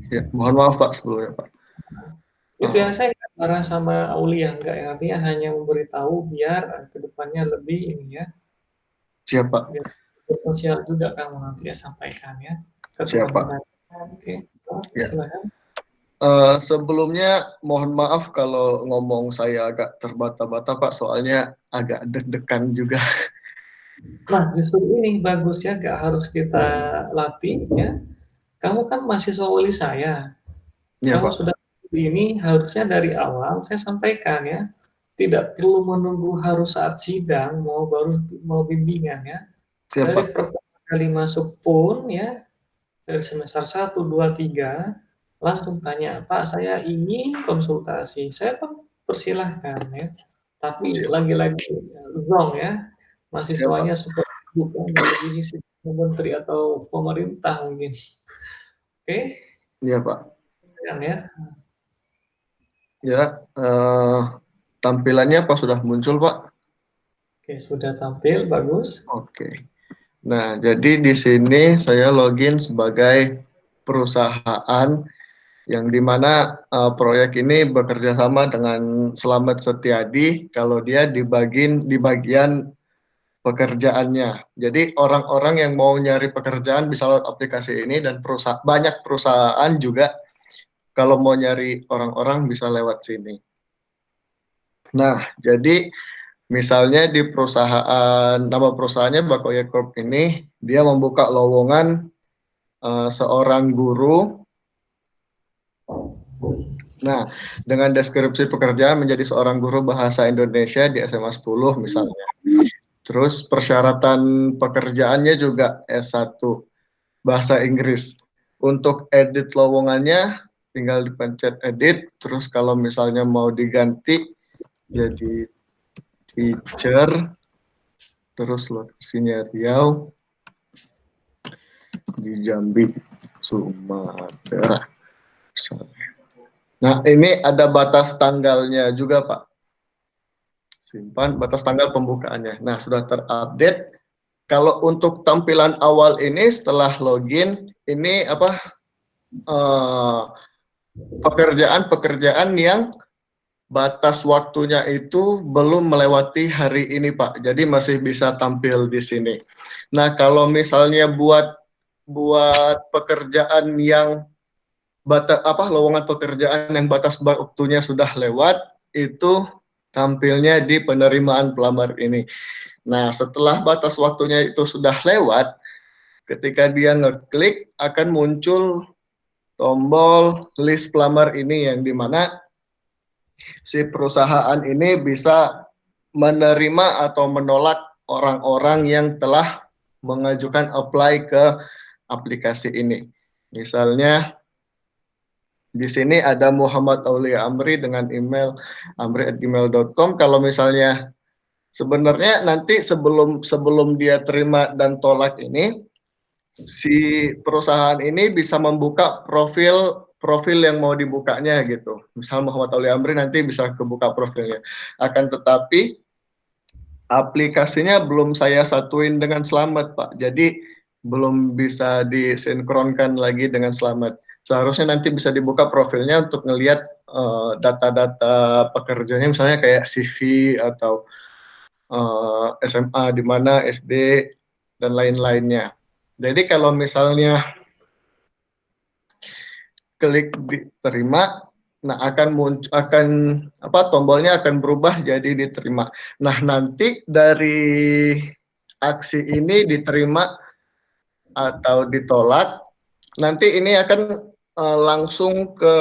Ya, mohon maaf Pak sebelumnya Pak. Itu yang saya nggak marah sama Aulia, enggak ya, artinya hanya memberitahu biar kedepannya lebih ini ya. Siapa? Biar sosial juga kamu nanti ya sampaikan ya. Siapa? Oke, ya. silakan. Sebelumnya mohon maaf kalau ngomong saya agak terbata-bata Pak, soalnya agak deg-degan juga. Nah, justru ini bagus ya, nggak harus kita latih ya. Kamu kan mahasiswa wali saya. Ya, kamu Pak. Sudah ini harusnya dari awal saya sampaikan ya. Tidak perlu menunggu harus saat sidang mau bimbingan ya. Siapa? Dari pertama kali masuk pun ya, dari semester 1, 2, 3 langsung tanya, Pak saya ingin konsultasi, saya pun persilahkan ya. Tapi lagi-lagi zong ya, mahasiswanya super bukan melebihi menteri atau pemerintah mungkin. Oke? Iya Pak. Ya. Ya, tampilannya apa sudah muncul Pak? Oke, sudah tampil, bagus. Oke. Nah, jadi di sini saya login sebagai perusahaan yang dimana proyek ini bekerja sama dengan Slamet Setiadi kalau dia di bagian pekerjaannya. Jadi orang-orang yang mau nyari pekerjaan bisa lewat aplikasi ini dan banyak perusahaan juga kalau mau nyari orang-orang bisa lewat sini. Nah, jadi misalnya di perusahaan, nama perusahaannya Bakoya Corp ini, dia membuka lowongan seorang guru. Nah, dengan deskripsi pekerjaan menjadi seorang guru bahasa Indonesia di SMA 10 misalnya. Terus persyaratan pekerjaannya juga S1 bahasa Inggris. Untuk edit lowongannya tinggal dipencet edit, terus kalau misalnya mau diganti jadi teacher, terus lokasinya Riau, di Jambi, Sumatera. Nah, ini ada batas tanggalnya juga, Pak. Simpan batas tanggal pembukaannya. Nah, sudah terupdate. Kalau untuk tampilan awal ini setelah login, ini apa? Pekerjaan-pekerjaan yang batas waktunya itu belum melewati hari ini, Pak. Jadi masih bisa tampil di sini. Nah, kalau misalnya buat pekerjaan yang lowongan pekerjaan yang batas waktunya sudah lewat, itu tampilnya di penerimaan pelamar ini. Nah, setelah batas waktunya itu sudah lewat, ketika dia ngeklik akan muncul tombol list pelamar ini, yang dimana si perusahaan ini bisa menerima atau menolak orang-orang yang telah mengajukan apply ke aplikasi ini. Misalnya di sini ada Muhammad Aulia Amri dengan email amri@gmail.com. Kalau misalnya sebenarnya nanti sebelum dia terima dan tolak ini, si perusahaan ini bisa membuka profil yang mau dibukanya gitu. Misal Muhammad Aulia Amri nanti bisa kebuka profilnya. Akan tetapi aplikasinya belum saya satuin dengan Slamet, Pak. Jadi belum bisa disinkronkan lagi dengan Slamet. Seharusnya nanti bisa dibuka profilnya untuk ngelihat data-data pekerjaannya, misalnya kayak CV atau SMA di mana, SD, dan lain-lainnya. Jadi kalau misalnya klik diterima, nah tombolnya akan berubah jadi diterima. Nah, nanti dari aksi ini diterima atau ditolak, nanti ini akan langsung ke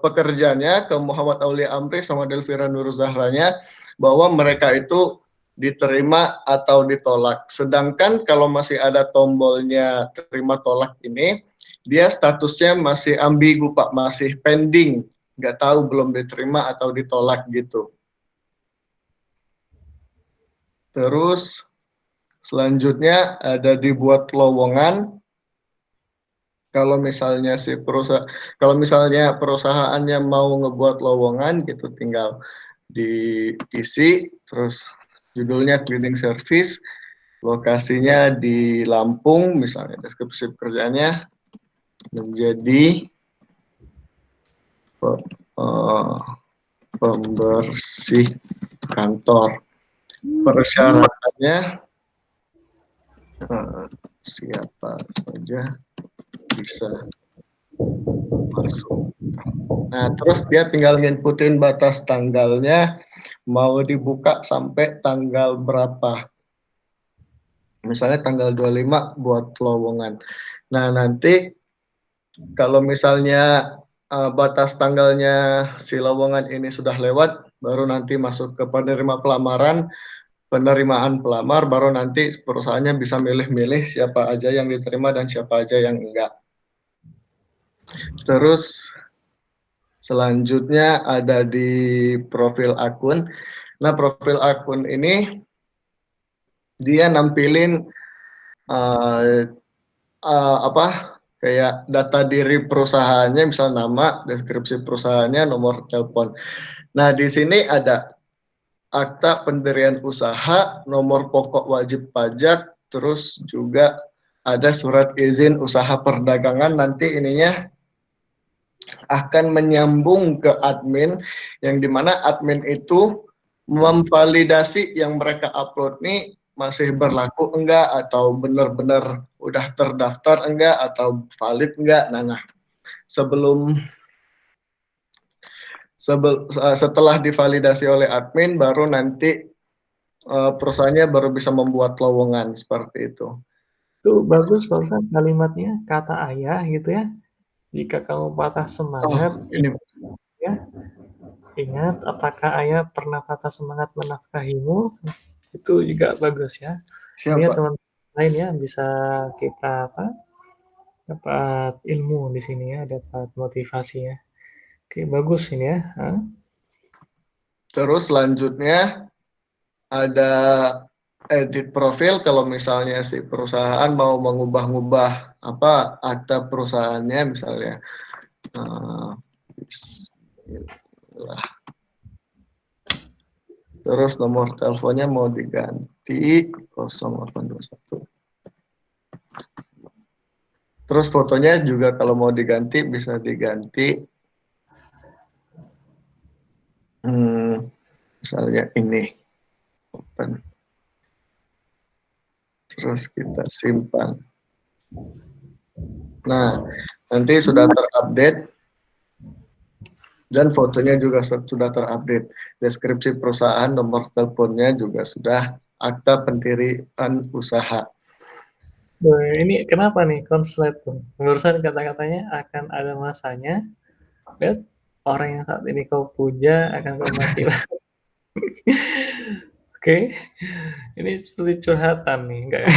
pekerjanya, ke Muhammad Aulia Amri sama Delvira Nur Zahranya, bahwa mereka itu diterima atau ditolak. Sedangkan kalau masih ada tombolnya terima tolak ini, dia statusnya masih ambigu, Pak, masih pending, nggak tahu belum diterima atau ditolak gitu. Terus selanjutnya ada dibuat lowongan. Kalau misalnya perusahaannya mau ngebuat lowongan gitu, tinggal diisi, terus judulnya cleaning service, lokasinya di Lampung, misalnya deskripsi pekerjaannya menjadi pembersih kantor. Persyaratannya siapa saja bisa masuk. Nah, terus dia tinggal nginputin batas tanggalnya, mau dibuka sampai tanggal berapa. Misalnya tanggal 25 buat lowongan. Nah, nanti kalau misalnya batas tanggalnya si lowongan ini sudah lewat, baru nanti masuk ke penerimaan pelamar, baru nanti perusahaannya bisa milih-milih siapa aja yang diterima dan siapa aja yang enggak. Terus selanjutnya ada di profil akun. Nah, profil akun ini dia nampilin kayak data diri perusahaannya, misal nama, deskripsi perusahaannya, nomor telepon. Nah, di sini ada akta pendirian usaha, nomor pokok wajib pajak, terus juga ada surat izin usaha perdagangan. Nanti ininya akan menyambung ke admin, yang dimana admin itu memvalidasi yang mereka upload nih masih berlaku enggak, atau benar-benar udah terdaftar enggak, atau valid enggak. Nah, sebelum setelah divalidasi oleh admin baru nanti perusahaannya baru bisa membuat lowongan seperti itu. Itu bagus barusan kalimatnya, kata ayah gitu ya. Jika kamu patah semangat, Ini ya, ingat apakah ayah pernah patah semangat menafkahimu? Itu juga bagus ya. Ini ya siapa? teman lain ya bisa kita dapat ilmu di sini ya, dapat motivasi ya. Oke, bagus ini ya. Hah? Terus selanjutnya ada edit profil kalau misalnya si perusahaan mau mengubah-ubah apa akta perusahaannya misalnya. Bismillah. Terus nomor teleponnya mau diganti 0821. Terus fotonya juga kalau mau diganti bisa diganti. Misalnya ini. Open. Terus kita simpan. Nah, nanti sudah terupdate dan fotonya juga sudah terupdate. Deskripsi perusahaan, nomor teleponnya juga sudah, akta pendirian usaha. Ini kenapa nih konslet tuh? Barusan kata-katanya akan ada masanya. Dan orang yang saat ini kau puja akan kau mati. Oke, ini seperti curhatan nih, enggak ya?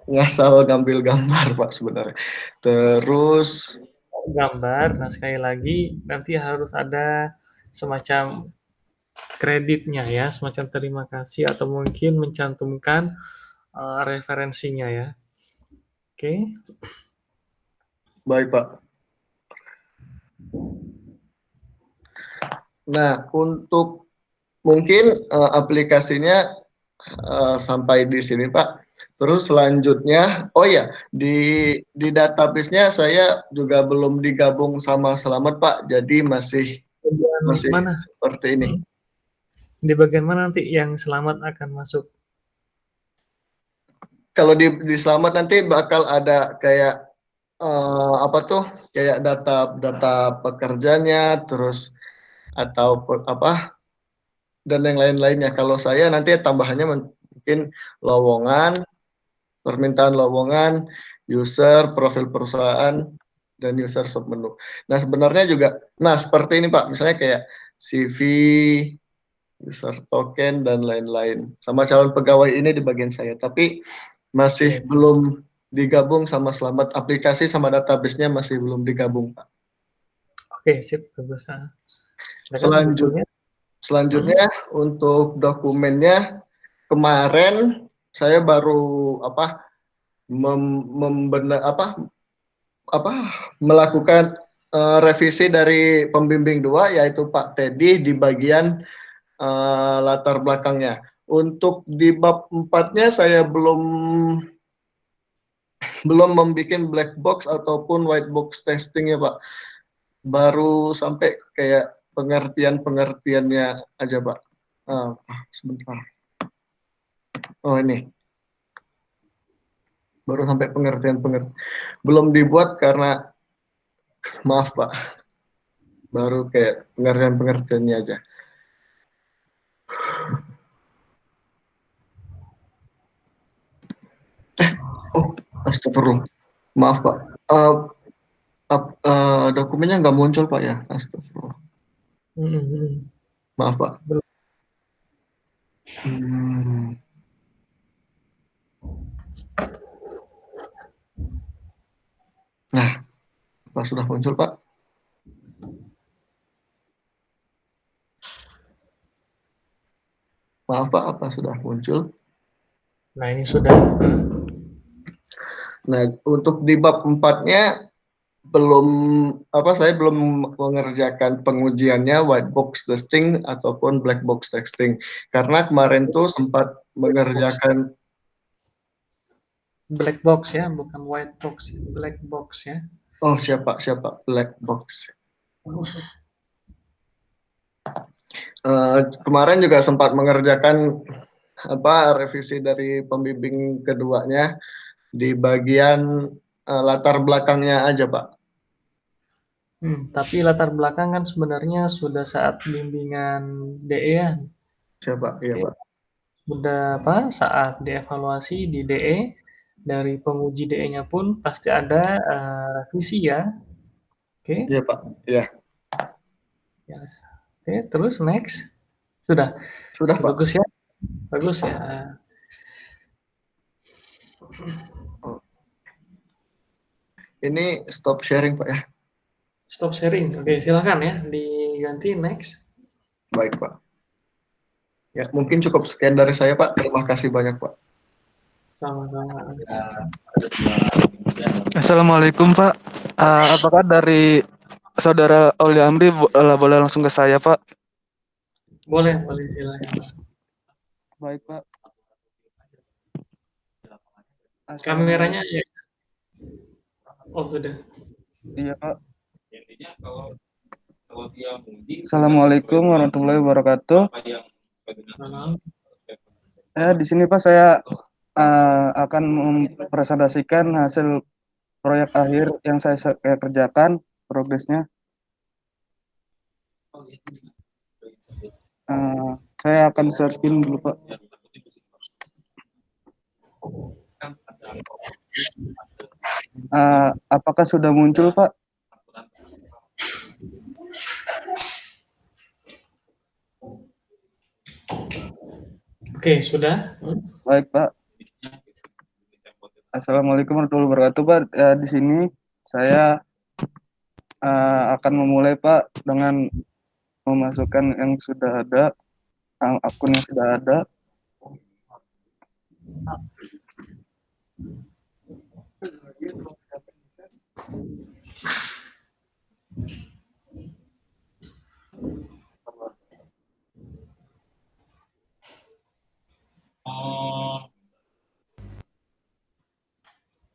Ngasal ngambil gambar Pak sebenarnya. Terus gambar, nah sekali lagi nanti harus ada semacam kreditnya ya, semacam terima kasih atau mungkin mencantumkan referensinya ya. Oke. Baik Pak. Nah, untuk mungkin aplikasinya sampai di sini Pak. Terus selanjutnya, oh ya, di database-nya saya juga belum digabung sama Selamat Pak, jadi masih mana? seperti ini. Di bagian mana nanti yang Selamat akan masuk? Kalau di Selamat nanti bakal ada kayak apa tuh? Kayak data pekerjanya, terus atau apa dan yang lain-lainnya. Kalau saya nanti tambahannya mungkin lowongan, permintaan lowongan, user, profil perusahaan, dan user submenu. Nah sebenarnya juga, nah seperti ini Pak, misalnya kayak CV, user token, dan lain-lain. Sama calon pegawai ini di bagian saya, tapi masih belum digabung sama Selamat, aplikasi sama database-nya masih belum digabung Pak. Oke, sip, bagus. Selanjutnya untuk dokumennya kemarin saya baru melakukan revisi dari pembimbing 2 yaitu Pak Teddy di bagian latar belakangnya. Untuk di bab 4-nya saya belum membuat black box ataupun white box testing ya Pak. Baru sampai kayak pengertiannya aja Pak. Sebentar. Oh ini. Baru sampai pengertian. Belum dibuat karena maaf Pak. Baru kayak pengertiannya aja. Astagfirullah. Maaf Pak. Dokumennya nggak muncul Pak ya. Astagfirullah. Maaf Pak. Nah, apa sudah muncul Pak? Maaf Pak, apa sudah muncul? Nah ini sudah. Nah untuk di bab 4-nya saya belum mengerjakan pengujiannya white box testing ataupun black box testing karena kemarin tuh sempat mengerjakan black box ya, bukan white box, black box ya. Oh siapa black box. Kemarin juga sempat mengerjakan revisi dari pembimbing keduanya di bagian latar belakangnya aja, Pak. Tapi latar belakang kan sebenarnya sudah saat bimbingan DE ya. Siapa? Iya, Pak. Sudah saat dievaluasi di DE, dari penguji DE-nya pun pasti ada revisi ya. Oke. Iya, Pak. Iya. Yes. Oke, terus next. Sudah. Sudah, Pak. Bagus ya. Bagus ya. Ini stop sharing, Pak ya. Stop sharing. Oke, silakan ya. Diganti next. Baik, Pak. Ya, mungkin cukup sekian dari saya, Pak. Terima kasih banyak, Pak. Sama-sama. Assalamualaikum, Pak. Apakah dari Saudara Aulia Amri boleh langsung ke saya, Pak? Boleh silakan. Baik, Pak. Kameranya ya. Oh, sudah. Iya, Pak. Assalamualaikum warahmatullahi wabarakatuh. Di sini Pak saya akan mempresentasikan hasil proyek akhir yang saya kerjakan, progresnya. Saya akan searching dulu, Pak. Apakah sudah muncul, Pak? Oke, sudah. Baik, Pak. Assalamualaikum warahmatullahi wabarakatuh, Pak. Di sini saya akan memulai, Pak, dengan memasukkan yang sudah ada, akun yang sudah ada.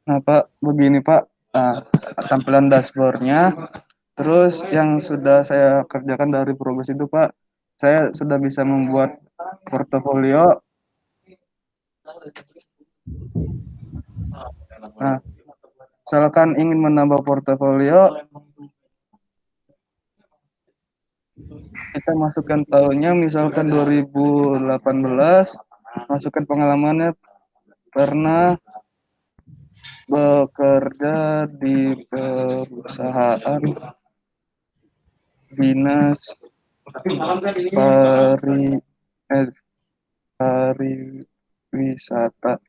Nah, Pak, begini, Pak, tampilan dashboardnya. Terus yang sudah saya kerjakan dari progres itu, Pak, saya sudah bisa membuat portofolio. Nah, misalkan ingin menambah portofolio, kita masukkan tahunnya, misalkan 2018, masukkan pengalamannya, pernah bekerja di perusahaan dinas pariwisata.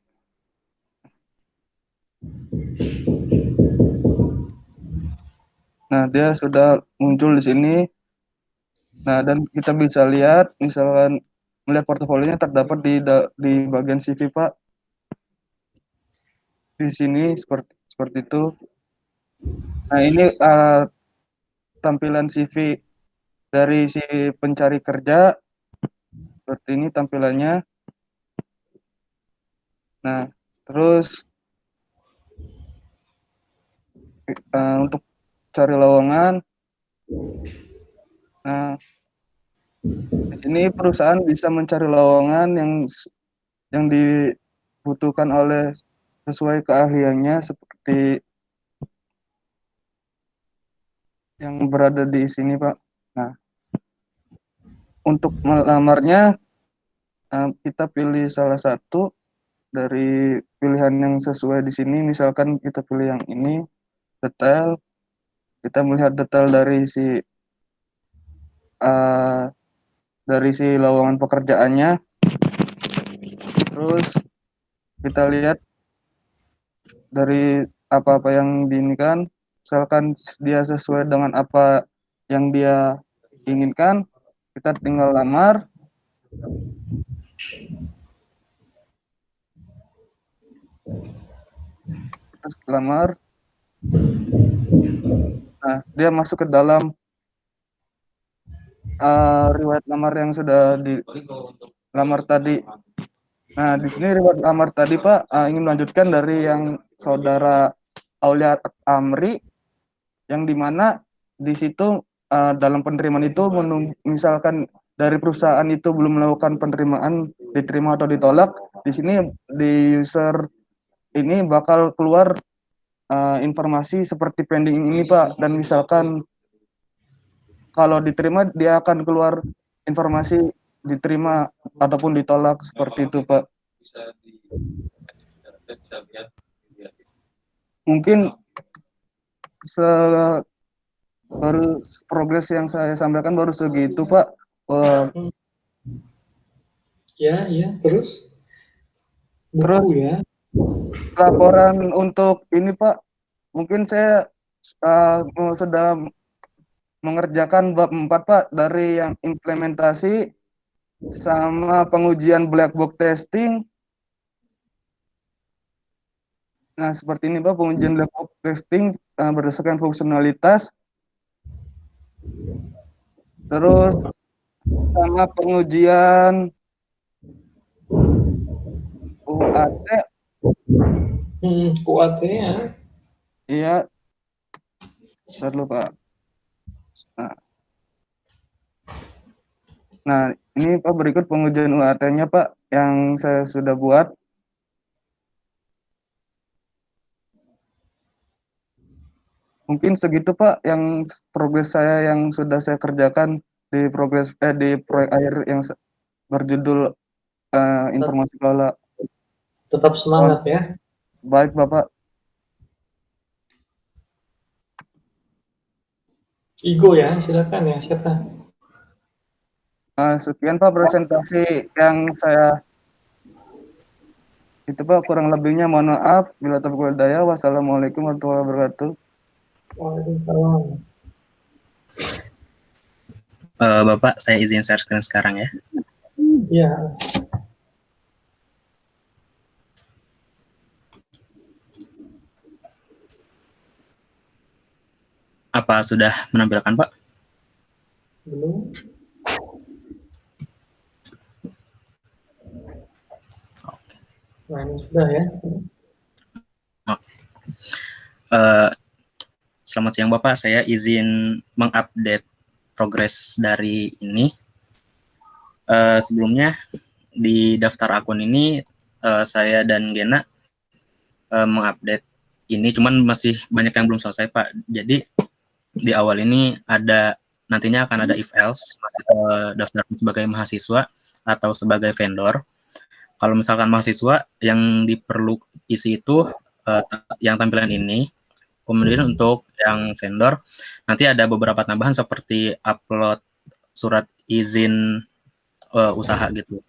Nah, dia sudah muncul di sini. Nah, dan kita bisa lihat, misalkan melihat portofolionya terdapat di bagian CV, Pak. Di sini seperti itu. Nah, ini tampilan CV dari si pencari kerja. Seperti ini tampilannya. Nah, terus untuk cari lowongan. Nah, di sini perusahaan bisa mencari lowongan yang dibutuhkan oleh sesuai keahliannya, seperti yang berada di sini, Pak. Nah, untuk melamarnya, kita pilih salah satu dari pilihan yang sesuai di sini. Misalkan kita pilih yang ini, detail. Kita melihat detail dari si lowongan pekerjaannya. Terus kita lihat dari apa-apa yang diinginkan. Misalkan dia sesuai dengan apa yang dia inginkan, kita tinggal lamar. Terus lamar. Nah, dia masuk ke dalam riwayat lamar yang sudah dilamar tadi. Nah, di sini riwayat lamar tadi, Pak, ingin melanjutkan dari yang Saudara Aulia Amri, yang dimana di situ dalam penerimaan itu misalkan dari perusahaan itu belum melakukan penerimaan, diterima atau ditolak, di sini di user ini bakal keluar informasi seperti pending ini Pak, dan misalkan kalau diterima dia akan keluar informasi diterima ataupun ditolak seperti itu Pak. Mungkin baru progres yang saya sampaikan baru segitu Pak. Ya, terus? Buku Terus ya. laporan untuk ini Pak, mungkin saya sudah mengerjakan bab 4 Pak, dari yang implementasi sama pengujian black box testing. Nah, seperti ini Pak, pengujian black box testing berdasarkan fungsionalitas. Terus sama pengujian UAT. UAT ya. Iya. Bentar dulu Pak. Nah, ini Pak berikut pengujian UAT-nya Pak yang saya sudah buat. Mungkin segitu Pak yang progres saya yang sudah saya kerjakan di di proyek akhir yang berjudul informasi kelola. Tetap semangat ya. Baik Bapak. Igo ya, silakan ya, siapa? Sekian Pak presentasi yang saya itu Pak, kurang lebihnya mohon maaf. Bila taufiq wal hidayah. Wassalamualaikum warahmatullahi wabarakatuh. Waalaikumsalam. Bapak, saya izin share screen sekarang ya. Iya. Apa sudah menampilkan Pak? Belum. Nah, ini sudah ya. Selamat siang Bapak, saya izin mengupdate progres dari ini. Sebelumnya di daftar akun ini saya dan Gena mengupdate ini, cuman masih banyak yang belum selesai Pak. Jadi di awal ini nantinya akan ada if else, daftar sebagai mahasiswa atau sebagai vendor. Kalau misalkan mahasiswa, yang diperlu isi itu yang tampilan ini. Kemudian untuk yang vendor, nanti ada beberapa tambahan seperti upload surat izin usaha gitu.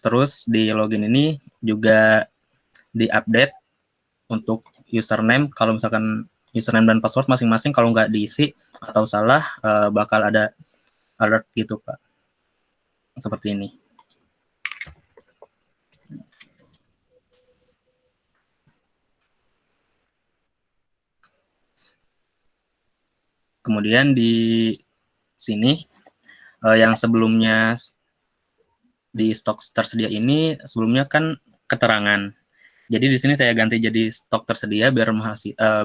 Terus di login ini juga di-update untuk username. Kalau misalkan username dan password masing-masing kalau nggak diisi atau salah, bakal ada alert gitu Pak. Seperti ini. Kemudian di sini yang sebelumnya di stok tersedia ini sebelumnya kan keterangan. Jadi di sini saya ganti jadi stok tersedia biar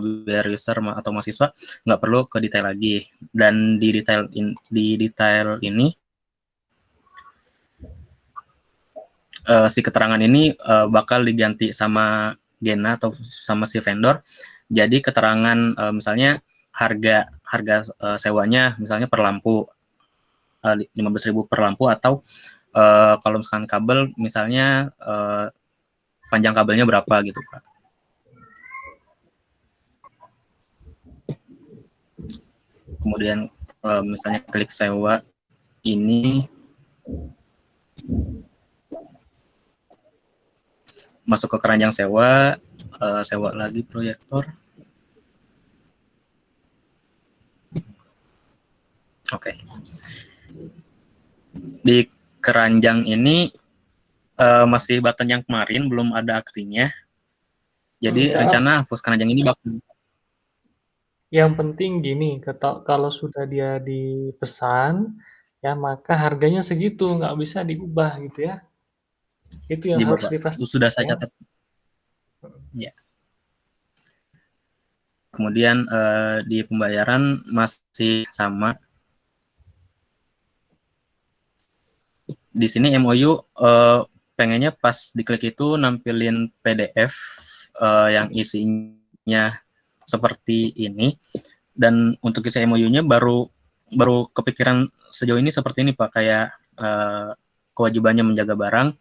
biar user atau mahasiswa nggak perlu ke detail lagi. Dan di detail ini si keterangan ini bakal diganti sama Gena atau sama si vendor. Jadi keterangan misalnya harga sewanya misalnya per lampu 15.000 per lampu, atau kalau misalkan kabel misalnya panjang kabelnya berapa gitu Pak. Kemudian misalnya klik sewa ini masuk ke keranjang sewa, sewa lagi proyektor. Oke. Di keranjang ini masih button yang kemarin, belum ada aksinya. Jadi rencana hapus keranjang ini bakal. Yang penting gini, kalau sudah dia dipesan, ya maka harganya segitu, nggak bisa diubah gitu ya. Itu yang harus dipastikan. Sudah saya catat. Ya. Kemudian di pembayaran masih sama. Di sini MOU pengennya pas diklik itu nampilin PDF yang isinya seperti ini. Dan untuk isi MOU-nya baru kepikiran sejauh ini seperti ini Pak, kayak kewajibannya menjaga barang,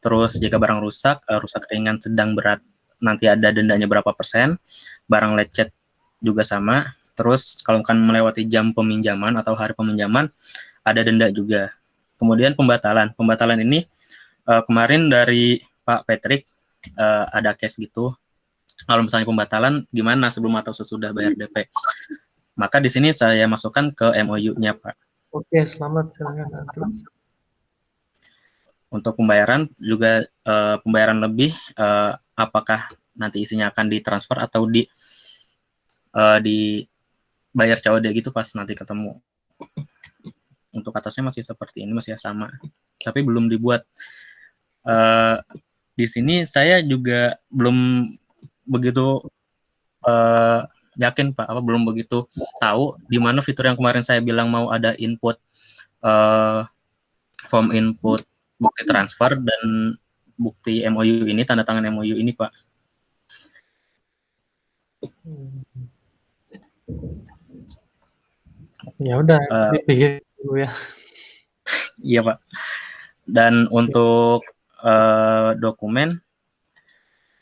terus jika barang rusak, rusak ringan, sedang, berat, nanti ada dendanya berapa persen, barang lecet juga sama, terus kalau kan melewati jam peminjaman atau hari peminjaman, ada denda juga. Kemudian pembatalan ini kemarin dari Pak Patrick ada case gitu, kalau misalnya pembatalan gimana sebelum atau sesudah bayar DP. Maka di sini saya masukkan ke MOU-nya, Pak. Oke, selamat, silakan. Terus. Untuk pembayaran juga pembayaran lebih, apakah nanti isinya akan ditransfer atau dibayar COD gitu pas nanti ketemu. Untuk atasnya masih seperti ini, masih sama, tapi belum dibuat. Di sini saya juga belum begitu yakin Pak, belum begitu tahu di mana fitur yang kemarin saya bilang mau ada input form input bukti transfer dan bukti MOU ini, tanda tangan MOU ini Pak. Ya udah, dipikir dulu ya. Iya Pak. Dan untuk dokumen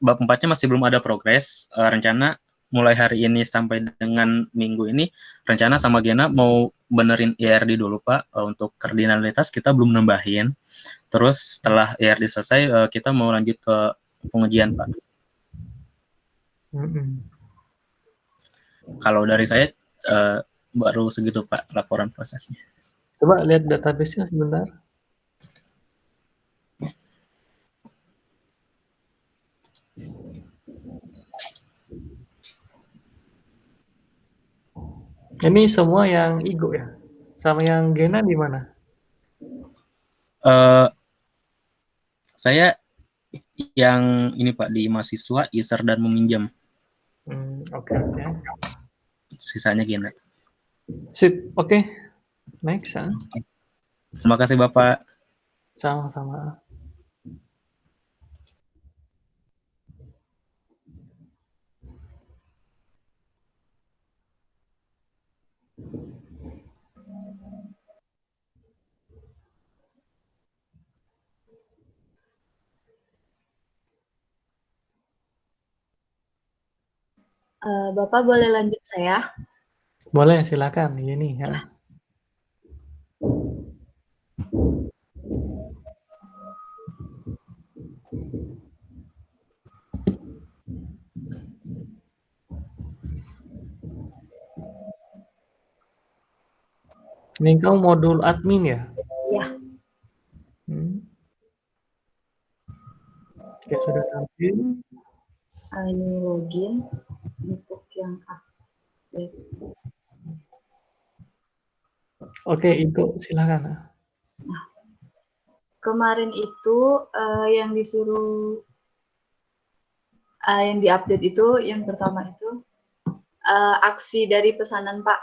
bab 4-nya masih belum ada progres. Rencana mulai hari ini sampai dengan minggu ini, rencana sama Gena mau benerin IRD dulu Pak. Untuk kardinalitas kita belum nambahin. Terus setelah IRD selesai, kita mau lanjut ke pengujian Pak. Kalau dari saya baru segitu Pak laporan prosesnya. Coba lihat database-nya sebentar. Ini semua yang Igo ya? Sama yang Gena di mana? Saya yang ini Pak, di mahasiswa, user, dan meminjam. Oke. Sisanya Gena. Sip, oke. Next. Terima kasih Bapak. Sama-sama. Bapak boleh lanjut saya? Boleh, silakan. Ini ya. Ini kamu modul admin ya? Iya. Oke, sudah tampil. Ini login untuk yang update. Oke, Igo, silakan. Nah, kemarin itu yang disuruh yang diupdate itu, yang pertama itu aksi dari pesanan Pak,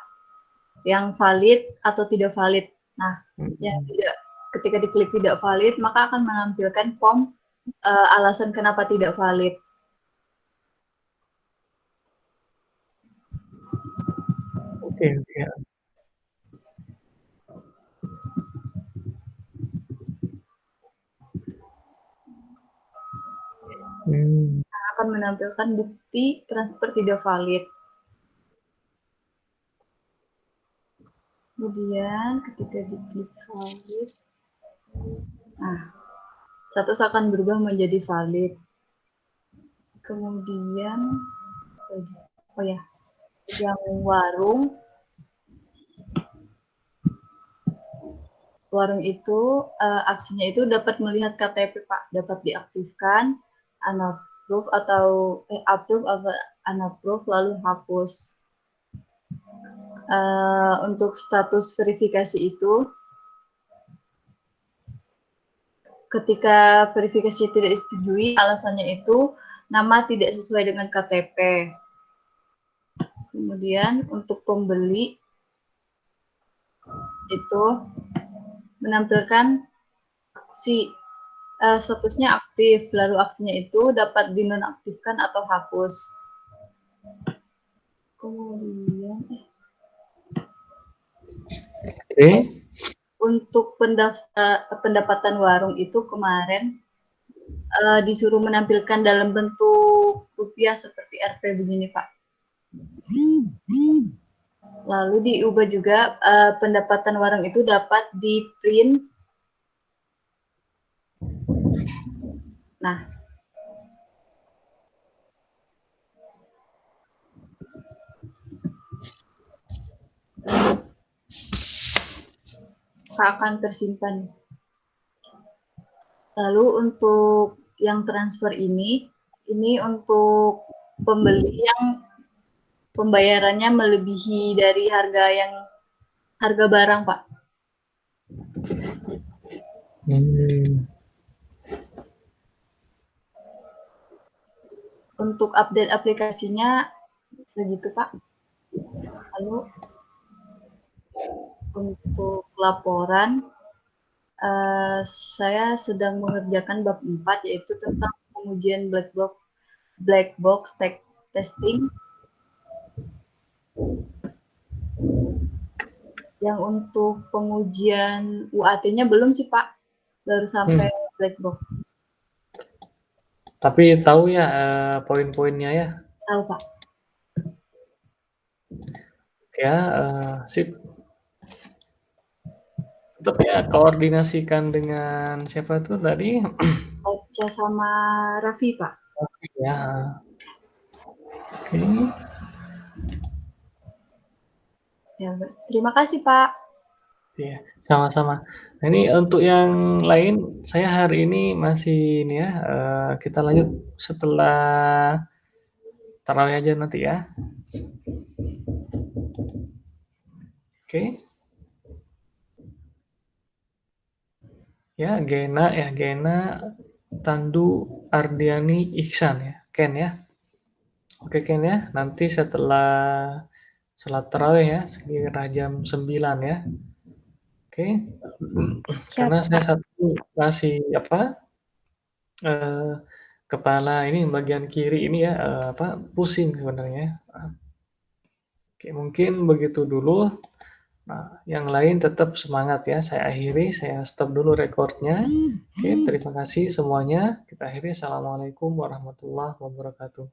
yang valid atau tidak valid. Nah, yang tidak, ketika diklik tidak valid, maka akan menampilkan form alasan kenapa tidak valid. Oke. Akan menampilkan bukti transfer tidak valid. Kemudian ketika diklik valid, nah, status akan berubah menjadi valid. Kemudian, yang warung itu aksinya itu dapat melihat KTP Pak, dapat diaktifkan, unapprove atau approve atau unapprove lalu hapus. Untuk status verifikasi itu, ketika verifikasi tidak disetujui, alasannya itu nama tidak sesuai dengan KTP. Kemudian untuk pembeli itu menampilkan aksi statusnya aktif, lalu aksinya itu dapat dinonaktifkan atau hapus. Kemudian untuk pendapatan warung itu kemarin disuruh menampilkan dalam bentuk rupiah seperti Rp begini, Pak. Lalu diubah juga pendapatan warung itu dapat di print. Nah, akan tersimpan. Lalu untuk yang transfer ini untuk pembeli yang pembayarannya melebihi dari harga barang, Pak. Untuk update aplikasinya segitu, Pak. Lalu untuk laporan, saya sedang mengerjakan bab 4, yaitu tentang pengujian black box testing. Yang untuk pengujian UAT-nya belum sih, Pak. Baru sampai black box. Tapi tahu ya poin-poinnya ya? Tahu, Pak. Ya, sip. Tetap ya koordinasikan dengan siapa tuh tadi? Ocha sama Raffi, Pak. Ya. Oke. Ya, terima kasih, Pak. Iya, sama-sama. Nah, ini untuk yang lain, saya hari ini masih ini ya, kita lanjut setelah tarawih aja nanti ya. Oke. Ya, Gena, Tandu, Ardiani, Iksan ya, Ken ya. Oke Ken ya, nanti setelah sholat tarawih ya, sekira jam 9 ya. Oke. Karena saya satu masih kepala ini bagian kiri ini ya pusing sebenarnya. Oke, mungkin begitu dulu. Nah, yang lain tetap semangat ya. Saya akhiri, saya stop dulu recordnya. Oke, terima kasih semuanya. Kita akhiri. Assalamualaikum warahmatullahi wabarakatuh.